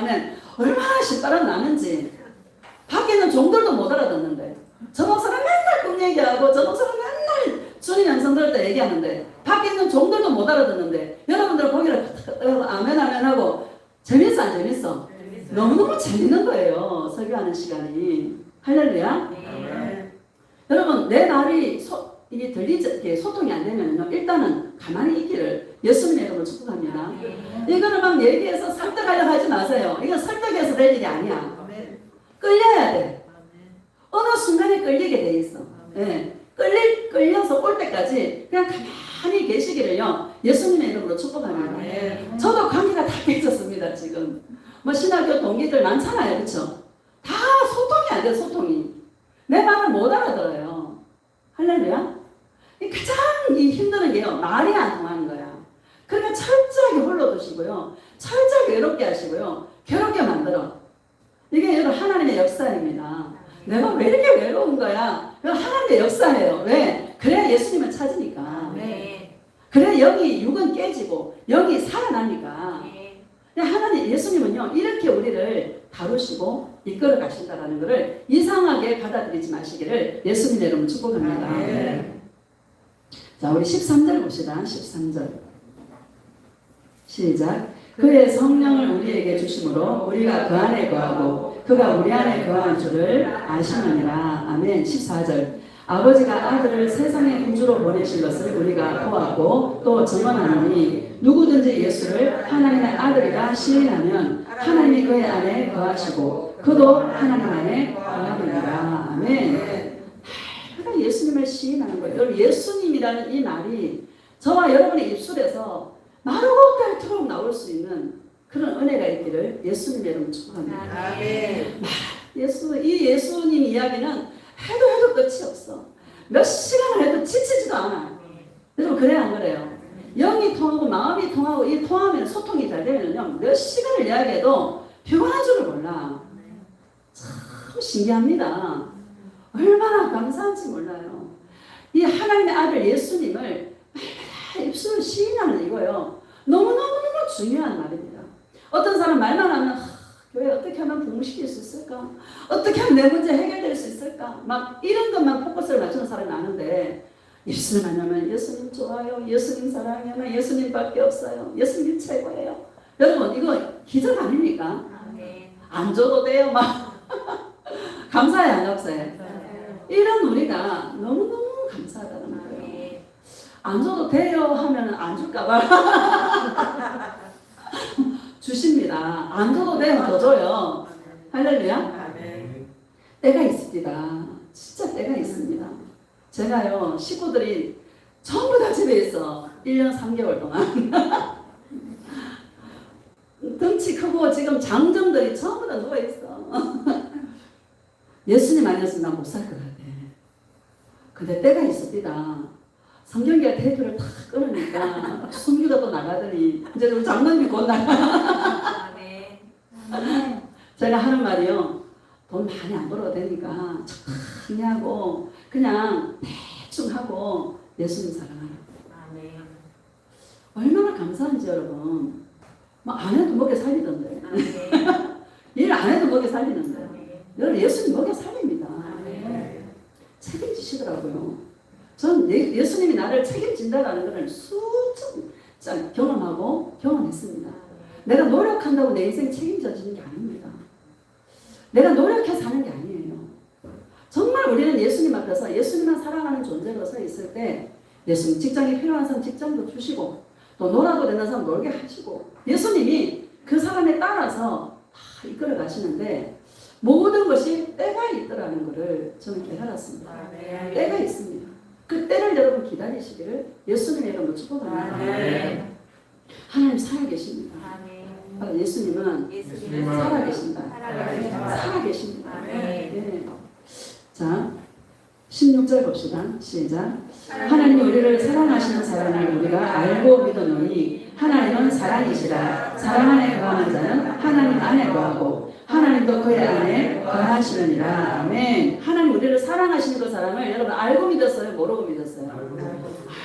얼마나 신바람 나는지. 밖에 있는 종들도 못 알아듣는데 저 목사는 맨날 꿈 얘기하고 저 목사는 맨날 주님 양성 들을 때 얘기하는데 밖에 있는 종들도 못 알아듣는데 여러분들은 고개를 끄덕끄덕 아멘 하고 재밌어 안 재밌어? 너무너무 재밌는 거예요. 설교하는 시간이. 할렐루야. 여러분 내 말이 이게 들리지 소통이 안 되면요 일단은 가만히 있기를 예수님의 이름으로 축복합니다. 이거는 막 얘기해서 설득하려고 하지 마세요. 이건 설득해서 될 일이 아니야. 끌려야 돼. 어느 순간에 끌리게 돼 있어. 네. 끌려서 올 때까지 그냥 가만히 계시기를요 예수님의 이름으로 축복합니다. 저도 관계가 다 깨졌습니다. 지금 뭐 신학교 동기들 많잖아요. 그렇죠? 다 소통이 안 돼. 소통이 내 말을 못 알아들어요. 할렐루야. 가장 힘드는 게요 말이 안 통하는 거야. 그러니까 철저하게 홀로 두시고요 철저하게 외롭게 하시고요 괴롭게 만들어. 이게 여러분 하나님의 역사입니다. 내가 왜 이렇게 외로운 거야? 이거 하나님의 역사예요. 왜? 그래야 예수님을 찾으니까. 네. 그래야 영이 육은 깨지고 영이 살아나니까. 네. 하나님 예수님은요 이렇게 우리를 다루시고 이끌어 가신다라는 것을 이상하게 받아들이지 마시기를 예수님의 이름으로 축복합니다. 네. 자 우리 13절 봅시다. 13절 시작. 그의 성령을 우리에게 주심으로 우리가 그 안에 거하고 그가 우리 안에 거하는 줄을 아시느니라. 아멘. 14절 아버지가 아들을 세상의 구주로 보내신 것을 우리가 보았고 또 증언하노니 누구든지 예수를 하나님의 아들이라 시인하면 하나님이 그의 안에 거하시고 그도 하나님 안에 거하느니라. 아멘. 그러니까 예수님을 시인하는 거예요. 여러분 예수님이라는 이 말이 저와 여러분의 입술에서 마르고 닳도록 나올 수 있는 그런 은혜가 있기를 예수님의 이름으로 축복합니다. 이 예수님 이야기는 해도 끝이 없어. 몇 시간을 해도 지치지도 않아. 여러분 그래야 안 그래요? 영이 통하고 마음이 통하고 이 통하면 소통이 잘 되면요 몇 시간을 이야기해도 피곤한 줄을 몰라. 참 신기합니다. 얼마나 감사한지 몰라요. 이 하나님의 아들 예수님을 입술을 시인하는 이거요. 너무너무 중요한 말입니다. 어떤 사람 말만 하면 교회 어떻게 하면 부흥시킬 수 있을까? 어떻게 하면 내 문제 해결될 수 있을까? 막 이런 것만 포커스를 맞추는 사람이 많은데 입술만 하면 예수님 좋아요. 예수님 사랑해요. 예수님밖에 없어요. 예수님 최고예요. 여러분 이거 기적 아닙니까? 안 줘도 돼요. 막 감사해 안 감사해? 이런 우리가 너무너무 감사하다는 거예요. 안 줘도 돼요 하면 안 줄까봐 주십니다. 안 줘도 돼요 더 줘요. 할렐루야. 때가 있습니다. 진짜 때가 있습니다. 제가요 식구들이 전부 다 집에 있어 1년 3개월 동안 덩치 크고 지금 장정들이 전부 다 누워있어. 예수님 아니었으면 난 못 살 것 같아. 근데 때가 있습니다. 성경기가 대표를 탁 끊으니까 순교가 또 나가더니 이제 우리 장로님이 곧 나가. 제가 하는 말이요. 돈 많이 안 벌어도 되니까 적당히 하고 그냥 대충 하고 예수님 사랑하라. 얼마나 감사한지 여러분. 뭐 안 해도 먹여 살리던데. 일 안 해도 먹여 살리는데. 여러분 예수님 먹여 살립니다. 책임지시더라고요. 전 예수님이 나를 책임진다라는 것을 수천 경험하고 경험했습니다. 내가 노력한다고 내 인생 책임져지는 게 아닙니다. 내가 노력해 사는 게 아니에요. 정말 우리는 예수님 앞에서 예수님만 사랑하는 존재로 서 있을 때 예수님 직장이 필요한 사람 직장도 주시고 또 놀아도 되는 사람 놀게 하시고 예수님이 그 사람에 따라서 다 이끌어 가시는데 모든 것이 때가 있더라는 것을 저는 깨달았습니다. 때가 있습니다. 그 때를 여러분 기다리시기를 예수님의 이름으로 축복합니다. 하나님 살아계십니다. 예수님은 살아계신다. 살아계십니다. 네. 자, 16절 봅시다. 시작. 하나님이 우리를 사랑하시는 사랑을 우리가 알고 믿었노니 하나님은 사랑이시라. 사랑 안에 거하는 자는 하나님 안에 거하고 하나님도 그의 안에 거하시느니라. 아멘. 하나님 우리를 사랑하시는 그 사랑을 여러분 알고 믿었어요? 모르고 믿었어요?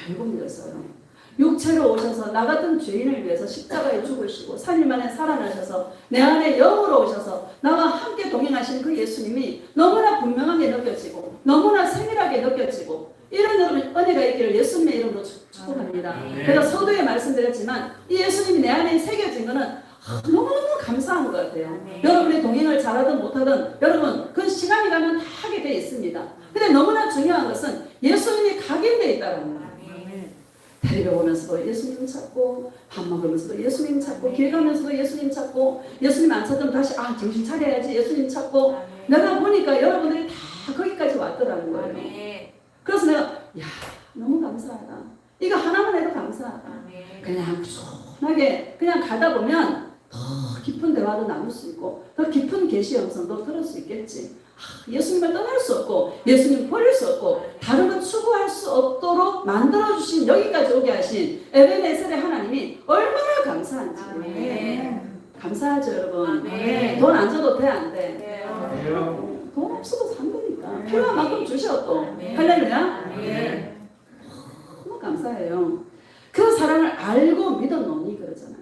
알고 믿었어요. 육체로 오셔서 나 같은 죄인을 위해서 십자가에 죽으시고 3일 만에 살아나셔서 내 안에 영으로 오셔서 나와 함께 동행하신 그 예수님이 너무나 분명하게 느껴지고 너무나 세밀하게 느껴지고 이런 여러분 은혜가 있기를 예수님의 이름으로 축복합니다. 그래서 서두에 말씀드렸지만 이 예수님이 내 안에 새겨진 것은 너무너무 감사한 것 같아요. 여러분이 동행을 잘하든 못하든 여러분 그 시간이 가면 다 하게 돼 있습니다. 근데 너무나 중요한 것은 예수님이 각인되어 있다는 거예요. 텔레비 보면서도 예수님 찾고 밥 먹으면서도 예수님 찾고 길 가면서도 예수님 찾고 예수님 안 찾으면 다시 정신 차려야지 예수님 찾고 내가 보니까 여러분들이 다 거기까지 왔더라는 거예요. 그래서 내가 너무 감사하다. 이거 하나만 해도 감사하다. 그냥 편하게 그냥 가다 보면 더 깊은 대화도 나눌 수 있고 더 깊은 계시 영성도 들을 수 있겠지. 예수님을 떠날 수 없고 예수님 버릴 수 없고 다른 것 추구할 수 없도록 만들어주신 여기까지 오게 하신 에베네셀의 하나님이 얼마나 감사한지. 감사하죠, 여러분. 아멘. 돈 안 줘도 돼, 안 돼? 네. 돈 없어도 산 거니까. 아멘. 필요한 만큼 주셔 또. 아멘. 할렐루야? 아멘. 너무 감사해요. 그 사랑을 알고 믿었노니 그러잖아요.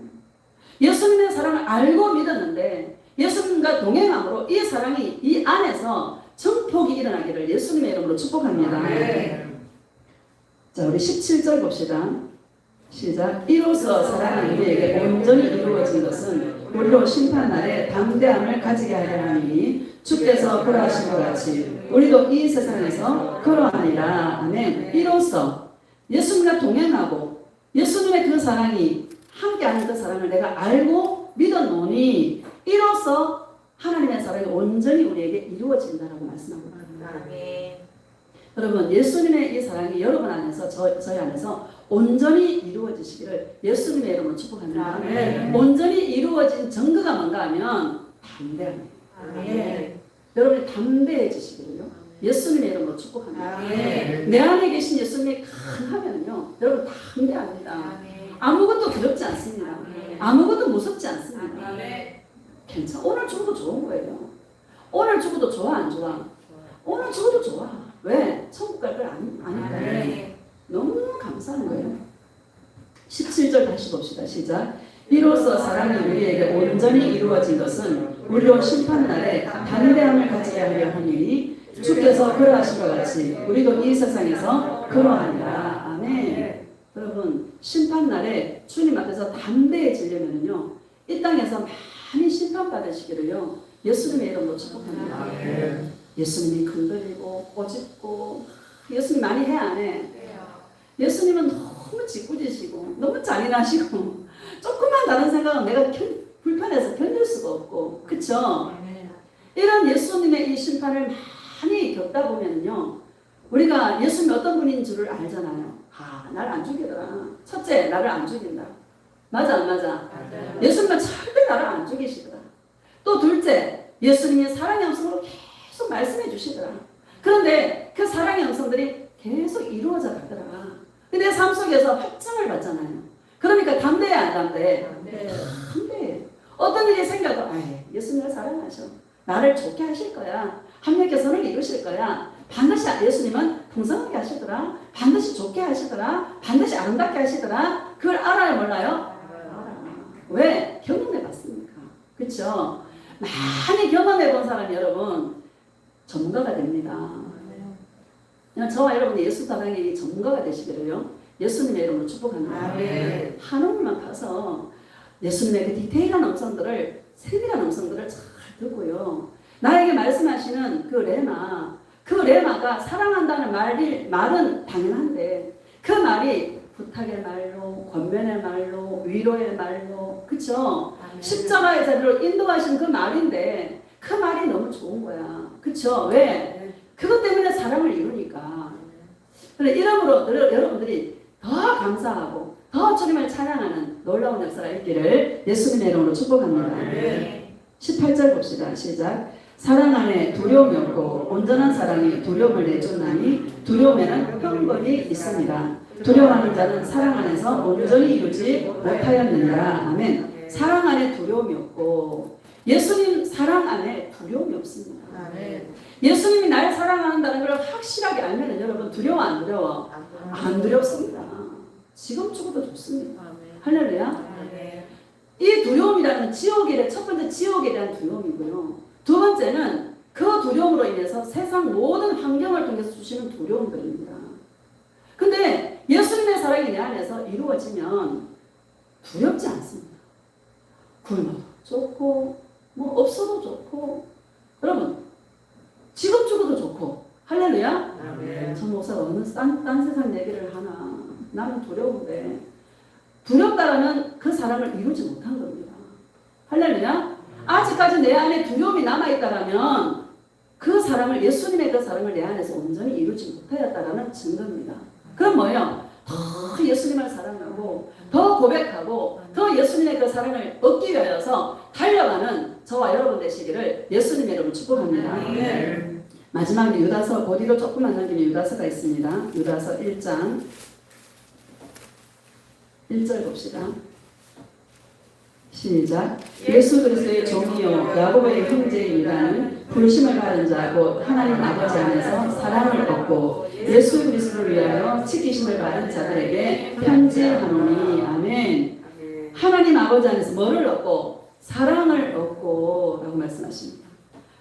예수님의 사랑을 알고 믿었는데 예수님과 동행함으로 이 사랑이 이 안에서 증폭이 일어나기를 예수님의 이름으로 축복합니다. 아멘. 자, 우리 17절 봅시다. 시작. 이로써 사랑은 우리에게 온전히 이루어진 것은 우리로 심판날에 담대함을 가지게 하려 하니 주께서 그러하신 것 같이 우리도 이 세상에서 그러하니라. 아멘. 이로써 예수님과 동행하고 예수님의 그 사랑이 함께하는 그 사랑을 내가 알고 믿었노니 이로써 하나님의 사랑이 온전히 우리에게 이루어진다라고 말씀하고 있습니다. 아멘. 여러분, 예수님의 이 사랑이 여러분 안에서 저희 안에서 온전히 이루어지시기를 예수님의 이름으로 축복합니다. 아멘. 온전히 이루어진 증거가 뭔가 하면 담대함이에요. 아멘. 여러분이 담대해지시기를요 예수님의 이름으로 축복합니다. 아멘. 내 안에 계신 예수님이 강하면요 여러분 담대합니다. 아멘. 아무것도 두렵지 않습니다. 아멘. 아무것도 무섭지 않습니다. 아멘. 괜찮아. 오늘 죽어도 좋은 거예요. 오늘 죽어도 좋아 안 좋아? 오늘 죽어도 좋아. 왜? 천국 갈 걸 아니까. 아멘. 너무 감사한 거예요. 17절 다시 봅시다. 시작. 이로써 사랑이 우리에게 온전히 이루어진 것은 우리로 심판날에 담대함을 가지게 하려 하니 주께서 그러하신 것 같이 우리도 이 세상에서 그러하니라. 아멘. 여러분, 심판날에 주님 앞에서 담대해지려면요 이 땅에서 많이 심판받으시기를요 예수님의 이름으로 축복합니다. 아멘. 예수님이 건드리고 꼬집고 예수님 많이 해 안 해? 예수님은 너무 짓궂으시고 너무 잔인하시고 조금만 다른 생각은 내가 불편해서 견딜 수가 없고 그쵸? 이런 예수님의 이 심판을 많이 겪다 보면요 우리가 예수님이 어떤 분인 줄을 알잖아요. 아, 나를 안 죽이더라. 첫째, 나를 안 죽인다. 맞아 안 맞아? 맞아요. 예수님은 절대 나를 안 죽이시더라. 또 둘째, 예수님이 사랑의 음성으로 계속 말씀해 주시더라. 그런데 그 사랑의 음성들이 계속 이루어져 가더라. 근데 삶 속에서 확증을 받잖아요. 그러니까 담대해 안 담대해? 담대해. 어떤 일이 생겨도 아이, 예수님을 사랑하셔. 나를 좋게 하실 거야. 합력 개선을 이루실 거야. 반드시 예수님은 풍성하게 하시더라. 반드시 좋게 하시더라. 반드시 아름답게 하시더라. 그걸 알아요 몰라요? 알아. 왜? 경험해 봤으니까. 그렇죠? 많이 경험해 본 사람이 여러분 전문가가 됩니다. 그냥 저와 여러분이 예수 사랑의 전문가가 되시기를요 예수님의 이름으로 축복합니다. 아멘. 한옥만 가서 예수님의 그 디테일한 음성들을 세밀한 음성들을 잘 듣고요 나에게 말씀하시는 그 레마가 사랑한다는 말은 당연한데 그 말이 부탁의 말로 권면의 말로 위로의 말로 그쵸? 십자가의 자리로 인도하신 그 말인데 그 말이 너무 좋은 거야. 그쵸? 왜? 그것 때문에 사랑을 이루니까. 그래, 이러므로 여러분들이 더 감사하고 더 주님을 찬양하는 놀라운 역사가 있기를 예수님의 이름으로 축복합니다. 18절 봅시다. 시작. 사랑 안에 두려움이 없고 온전한 사랑이 두려움을 내쫓나니 두려움에는 형벌이 있습니다. 두려워하는 자는 사랑 안에서 온전히 이루지 못하였느니라. 아멘. 사랑 안에 두려움이 없고 예수님 사랑 안에 두려움이 없습니다. 예수님이 날 사랑한다는 걸 확실하게 알면 여러분 두려워 안 두려워? 안 두렵습니다. 지금 죽어도 좋습니다. 할렐루야. 이 두려움이라는 지옥에 첫 번째 지옥에 대한 두려움이고요. 두 번째는 그 두려움으로 인해서 세상 모든 환경을 통해서 주시는 두려움들입니다. 근데 예수님의 사랑이 내 안에서 이루어지면 두렵지 않습니다. 굶어도 좋고 뭐 없어도 좋고 여러분 지금 죽어도 좋고 할렐루야. 저 목사가 어느 딴 세상 얘기를 하나 나는 두려운데 두렵다라는 그 사랑을 이루지 못한 겁니다. 할렐루야. 아직까지 내 안에 두려움이 남아있다라면 그 사랑을 예수님의 그 사랑을 내 안에서 온전히 이루지 못하였다라는 증거입니다. 그럼 뭐예요? 더 예수님을 사랑하고 더 고백하고 더 예수님의 그 사랑을 얻기 위하여서 달려가는 저와 여러분 되시기를 예수님의 이름으로 축복합니다. 마지막으로 유다서 그 뒤로 조금만 남기면 유다서가 있습니다. 유다서 1장 1절 봅시다. 시작. 예수 그리스도의 종이요 야곱의 형제이라는 부르심을 받은 자고 하나님 아버지 안에서 사랑을 얻고 예수 그리스도를 위하여 지키심을 받은 자들에게 편지하노니. 아멘. 하나님 아버지 안에서 뭐를 얻고? 사랑을 얻고 라고 말씀하십니다.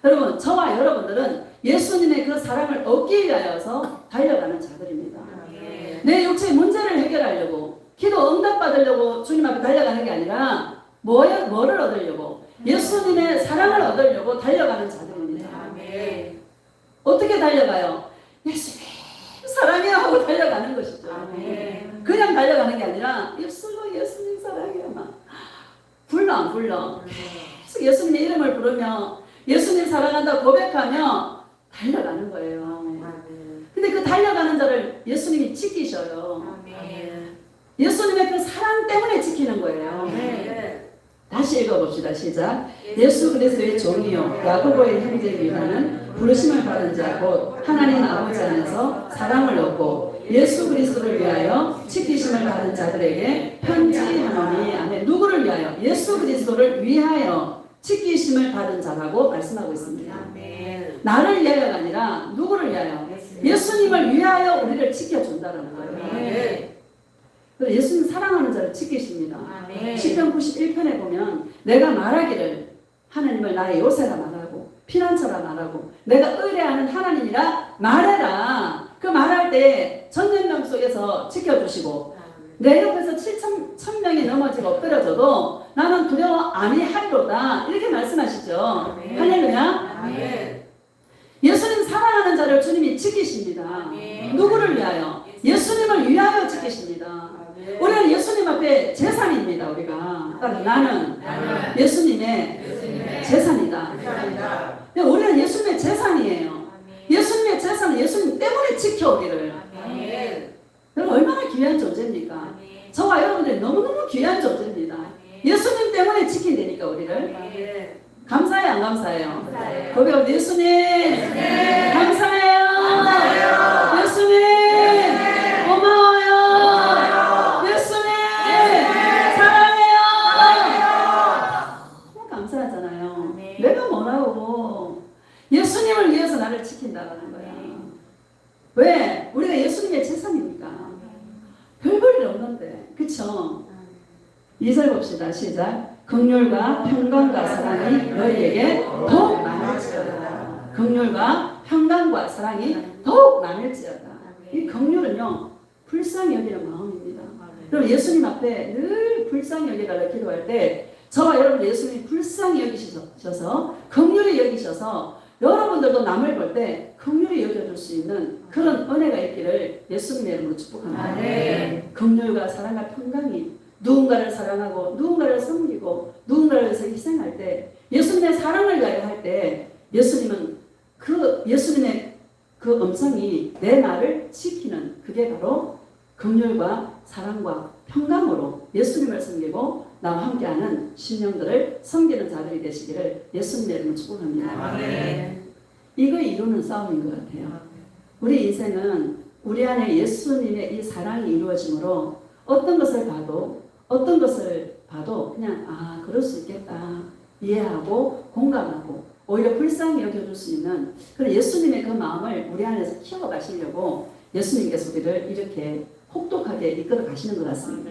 여러분, 저와 여러분들은 예수님의 그 사랑을 얻기 위하여서 달려가는 자들입니다. 내 육체의 문제를 해결하려고, 기도 응답받으려고 주님 앞에 달려가는 게 아니라 뭐를 얻으려고? 예수님의 사랑을 얻으려고 달려가는 자들입니다. 어떻게 달려가요? 예수님 사랑해요 하고 달려가는 것이죠. 그냥 달려가는 게 아니라 입술로 예수님 사랑해요 막 불러 계속 예수님의 이름을 부르며 예수님 사랑한다고 고백하며 달려가는 거예요. 근데 그 달려가는 자를 예수님이 지키셔요. 예수님의 그 사랑 때문에 지키는 거예요. 다시 읽어봅시다. 시작. 예수 그리스도의 종이요 야고보의 형제이라는 부르심을 받은 자 곧 하나님 아버지 안에서 사랑을 얻고 예수 그리스도를 위하여 지키심을 받은 자들에게 편지하노니. 아멘. 누구를 위하여? 예수 그리스도를 위하여 지키심을 받은 자라고 말씀하고 있습니다. 나를 위하여가 아니라 누구를 위하여? 예수님을 위하여 우리를 지켜준다는 거예요. 예수님 사랑하는 자를 지키십니다. 시편 91편에 보면 내가 말하기를 하나님을 나의 요새라 말하고 피난처라 말하고 내가 의뢰하는 하나님이라 말해라. 그 말할 때 전쟁병 속에서 지켜주시고 내 옆에서 7,000명이 넘어지고 엎드려져도 나는 두려워 아니하리로다. 이렇게 말씀하시죠. 할렐루야. 예수님 사랑하는 자를 주님이 지키십니다. 누구를 위하여? 예수님을 위하여 지키십니다. 우리는 예수님 앞에 재산입니다. 우리가 나는 예수님의 재산이다. 우리는 예수님의 재산이에요. 예수님의 재산은 예수님 때문에 지켜오기를. 여러분 얼마나 귀한 존재입니까? 저와 여러분들이 너무너무 귀한 존재입니다. 예수님 때문에 지킨다니까 우리를. 감사해요 안 감사해요? 고백하고 예수님 감사해요. 예수님 고마워요. 예수님 사랑해요. 너무 감사하잖아요. 내가 뭐라고 예수님을 위해서 나를 지킨다는 거야. 왜? 우리가 예수님의 재산입니까? 별 볼 일 없는데 그쵸? 2절 봅시다. 시작. 긍휼과 평강과 사랑이 너희에게 더욱 많을지어다. 긍휼과 평강과 사랑이 더욱 많을지어다. 이 긍휼은요 불쌍히 여기는 마음입니다. 그럼 예수님 앞에 늘 불쌍히 여기달라 기도할 때 저와 여러분 예수님이 불쌍히 여기셔서 긍휼히 여기셔서 여러분들도 남을 볼 때 긍휼히 여겨줄 수 있는 그런 은혜가 있기를 예수님의 이름으로 축복합니다. 긍휼과 사랑과 평강이 누군가를 사랑하고 누군가를 섬기고 누군가를 위해서 희생할 때 예수님의 사랑을 위하여 할 때 예수님은 예수님의 그 음성이 내 말을 지키는 그게 바로 긍휼과 사랑과 평강으로 예수님을 섬기고 나와 함께하는 신령들을 섬기는 자들이 되시기를 예수님의 이름으로 축복합니다. 이거 이루는 싸움인 것 같아요. 우리 인생은 우리 안에 예수님의 이 사랑이 이루어지므로 어떤 것을 봐도 그냥 그럴 수 있겠다 이해하고 공감하고 오히려 불쌍히 여겨줄 수 있는 그런 예수님의 그 마음을 우리 안에서 키워가시려고 예수님께서 우리를 이렇게 혹독하게 이끌어 가시는 것 같습니다.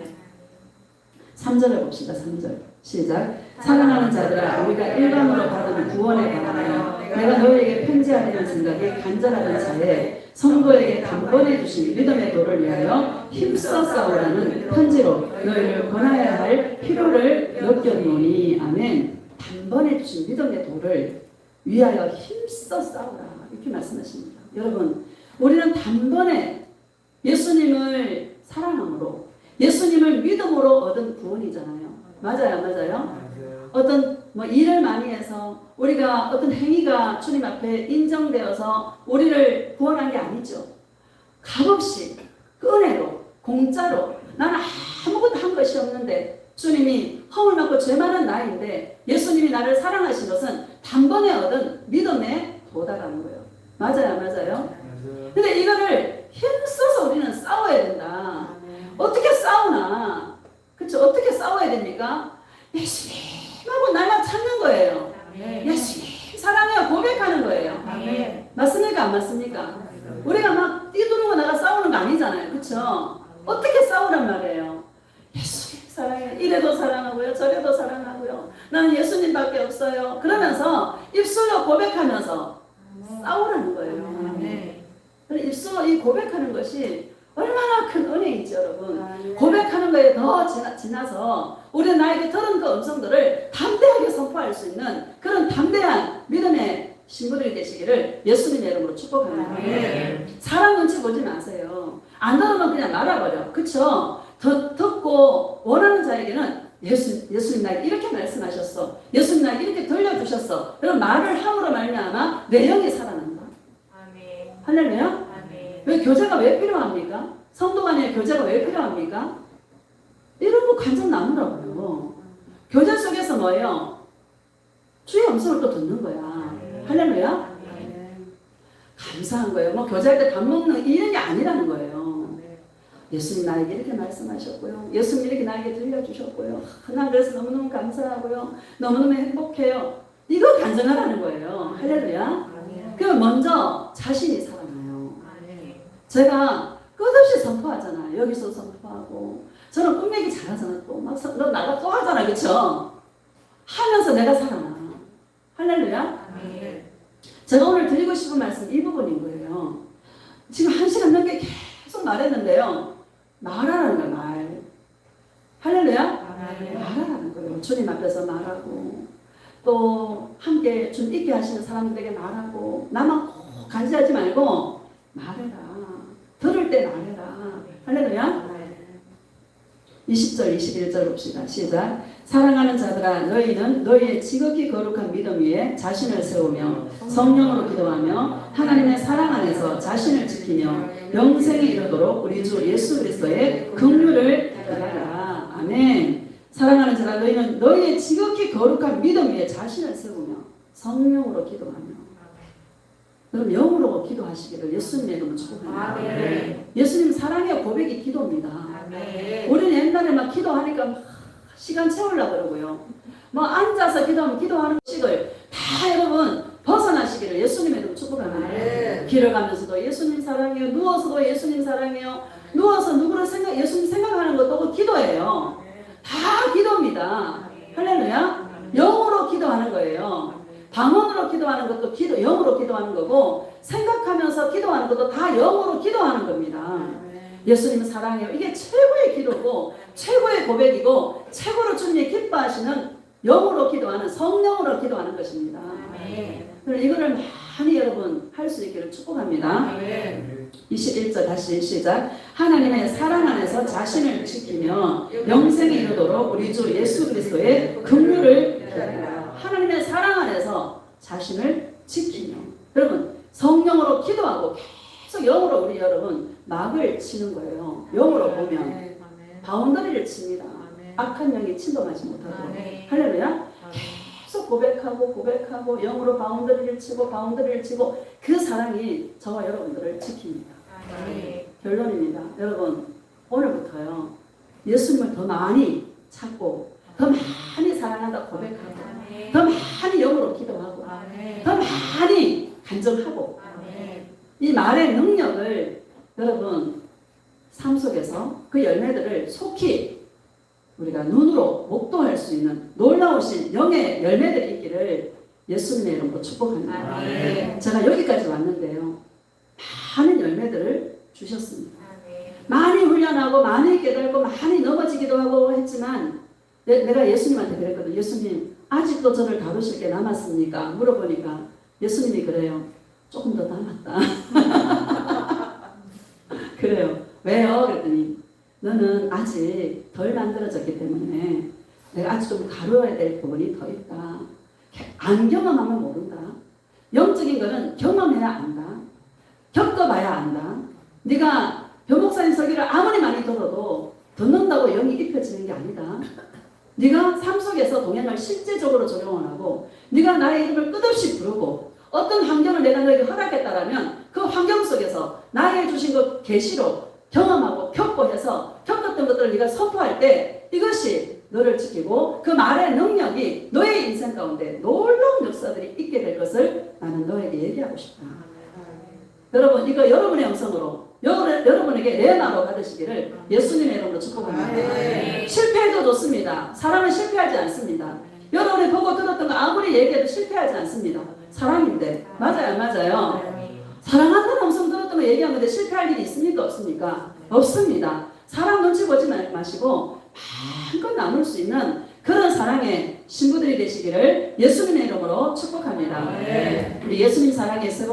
3절을 봅시다. 3절 시작. 사랑하는 자들아 우리가 일방으로 받은 구원에 관하여 내가 너희에게 편지하려는 생각이 간절하던 자에 성도에게 단번에 주신 믿음의 도를 위하여 힘써 싸우라는 편지로 너희를 권하여야 할 필요를 느꼈노니. 아멘. 단번에 주신 믿음의 도를 위하여 힘써 싸우라 이렇게 말씀하십니다. 여러분 우리는 단번에 예수님을 사랑함으로 예수님을 믿음으로 얻은 구원이잖아요. 맞아요? 어떤 일을 많이 해서 우리가 어떤 행위가 주님 앞에 인정되어서 우리를 구원한 게 아니죠. 값없이 그 은혜로 공짜로 나는 아무것도 한 것이 없는데 주님이 허물 많고 죄 많은 나인데 예수님이 나를 사랑하신 것은 단번에 얻은 믿음에 도달하는 거예요. 맞아요? 근데 이거를 힘써서 우리는 싸워야 된다. 어떻게 싸우나? 그렇죠? 어떻게 싸워야 됩니까? 예수님하고 날마다 찾는 거예요. 예수님 사랑해요 고백하는 거예요. 맞습니까? 안 맞습니까? 우리가 막 뛰두르고 나가 싸우는 거 아니잖아요. 그쵸? 어떻게 싸우란 말이에요? 예수님 사랑해요. 이래도 사랑하고요. 저래도 사랑하고요. 나는 예수님밖에 없어요. 그러면서 입술로 고백하면서 싸우라는 거예요. 입술로 이 고백하는 것이 얼마나 큰 은혜이죠, 여러분. 고백하는 거에 더 지나서 우리 나에게 들은 그 음성들을 담대하게 선포할 수 있는 그런 담대한 믿음의 신부들이 되시기를 예수님의 이름으로 축복합니다. 사람 눈치 보지 마세요. 안 들으면 그냥 말아버려. 그쵸? 듣고 원하는 자에게는 예수님 나에게 이렇게 말씀하셨어. 예수님 나에게 이렇게 들려주셨어. 그런 말을 함으로 말미암아 내 영이 살아난다. 할렐루야? 왜 교제가 왜 필요합니까? 성도 간의 교제가 왜 필요합니까? 이런 거 간접 나누라고요. 교제 속에서 뭐예요? 주의 음성을 또 듣는 거야. 할렐루야? 감사한 거예요. 뭐 교제할 때 밥 먹는 이런 게 아니라는 거예요. 예수님 나에게 이렇게 말씀하셨고요. 예수님 이렇게 나에게 들려주셨고요. 난 그래서 너무너무 감사하고요. 너무너무 행복해요. 이거 간증하라는 거예요. 할렐루야? 그럼 먼저 자신이 살아나요. 제가 끝없이 선포하잖아요. 여기서 선포하고 저는 꿈얘기 잘하잖아. 또 막 너 나가 또 하잖아. 그쵸? 하면서 내가 살아나. 할렐루야? 제가 오늘 드리고 싶은 말씀 이 부분인 거예요. 지금 1시간 넘게 계속 말했는데요. 말하라는 거예요. 말. 할렐루야? 말하라는 거예요. 주님 앞에서 말하고 또 함께 좀 있게 하시는 사람들에게 말하고 나만 꼭 간지하지 말고 말해라. 들을 때 말해라. 할렐루야? 20절 21절 봅시다. 시작. 사랑하는 자들아 너희는 너희의 지극히 거룩한 믿음 위에 자신을 세우며 성령으로 기도하며 하나님의 사랑 안에서 자신을 지키며 영생에 이르도록 우리 주 예수 그리스도의 긍휼을 따라라. 아멘. 사랑하는 자들아 너희는 너희의 지극히 거룩한 믿음 위에 자신을 세우며 성령으로 기도하며 그럼 영으로 기도하시기를 예수님의 이름으로 축복합니다. 예수님 사랑의 고백이 기도입니다. 우리는 옛날에 막 기도하니까 막 시간 채우려고 그러고요. 뭐 앉아서 기도하면 기도하는 식을 다 여러분 벗어나시기를 예수님의 이름으로 축복합니다. 길을 가면서도 예수님 사랑해요. 누워서도 예수님 사랑해요. 누워서 누구를 예수님 생각하는 것도 기도예요. 다 기도입니다. 할렐루야. 영으로 기도하는 거예요. 방언으로 기도하는 것도 영으로 기도하는 거고 생각하면서 기도하는 것도 다 영으로 기도하는 겁니다. 예수님은 사랑해요. 이게 최고의 기도고 최고의 고백이고 최고로 주님이 기뻐하시는 영으로 기도하는 성령으로 기도하는 것입니다. 이거를 많이 여러분 할 수 있기를 축복합니다. 21절 다시 시작. 하나님의 사랑 안에서 자신을 지키며 영생에 이르도록 우리 주 예수 그리스도의 긍휼을 기다리라. 하나님의 사랑 안에서 자신을 지키며 여러분 성령으로 기도하고 계속 영으로 우리 여러분 막을 치는 거예요. 영으로 보면 바운더리를 칩니다. 악한 영이 침범하지 못하도록. 할렐루야. 계속 고백하고 영으로 바운더리를 치고 그 사랑이 저와 여러분들을 지킵니다. 결론입니다. 여러분 오늘부터요 예수님을 더 많이 찾고 더 많이 사랑한다 고백하고 더 많이 영으로 기도하고 더 많이 간증하고 이 말의 능력을 여러분 삶 속에서 그 열매들을 속히 우리가 눈으로 목도할 수 있는 놀라우신 영의 열매들이 있기를 예수님의 이름으로 축복합니다. 제가 여기까지 왔는데요. 많은 열매들을 주셨습니다. 많이 훈련하고 많이 깨달고 많이 넘어지기도 하고 했지만 내가 예수님한테 그랬거든요. 예수님 아직도 저를 다루실 게 남았습니까? 물어보니까 예수님이 그래요. 조금 더 남았다. 그래요. 왜요? 그랬더니 너는 아직 덜 만들어졌기 때문에 내가 아직 좀 다루어야 될 부분이 더 있다. 안 경험하면 모른다. 영적인 거는 경험해야 안다. 겪어봐야 안다. 네가 변목사님 설교를 아무리 많이 들어도 듣는다고 영이 입혀지는 게 아니다. 네가 삶 속에서 동행을 실제적으로 적용을 하고 네가 나의 이름을 끝없이 부르고 어떤 환경을 내가 너에게 허락했다라면 그 환경 속에서 나에게 주신 것 계시로 경험하고 겪고 해서 겪었던 것들을 네가 선포할 때 이것이 너를 지키고 그 말의 능력이 너의 인생 가운데 놀라운 역사들이 있게 될 것을 나는 너에게 얘기하고 싶다. 여러분 이거 여러분의 음성으로 여러분에게 레마로 받으시기를 예수님의 이름으로 축복합니다. 네. 실패해도 좋습니다. 사람은 실패하지 않습니다. 여러분이 보고 들었던 거 아무리 얘기해도 실패하지 않습니다. 사랑인데 맞아요 안 맞아요? 사랑한다는 음성 들었던 거 얘기하는데 실패할 일이 있습니까 없습니까? 없습니다. 사람 눈치 보지 마시고 마음껏 나눌 수 있는 그런 사랑의 신부들이 되시기를 예수님의 이름으로 축복합니다. 네. 우리 예수님 사랑의 세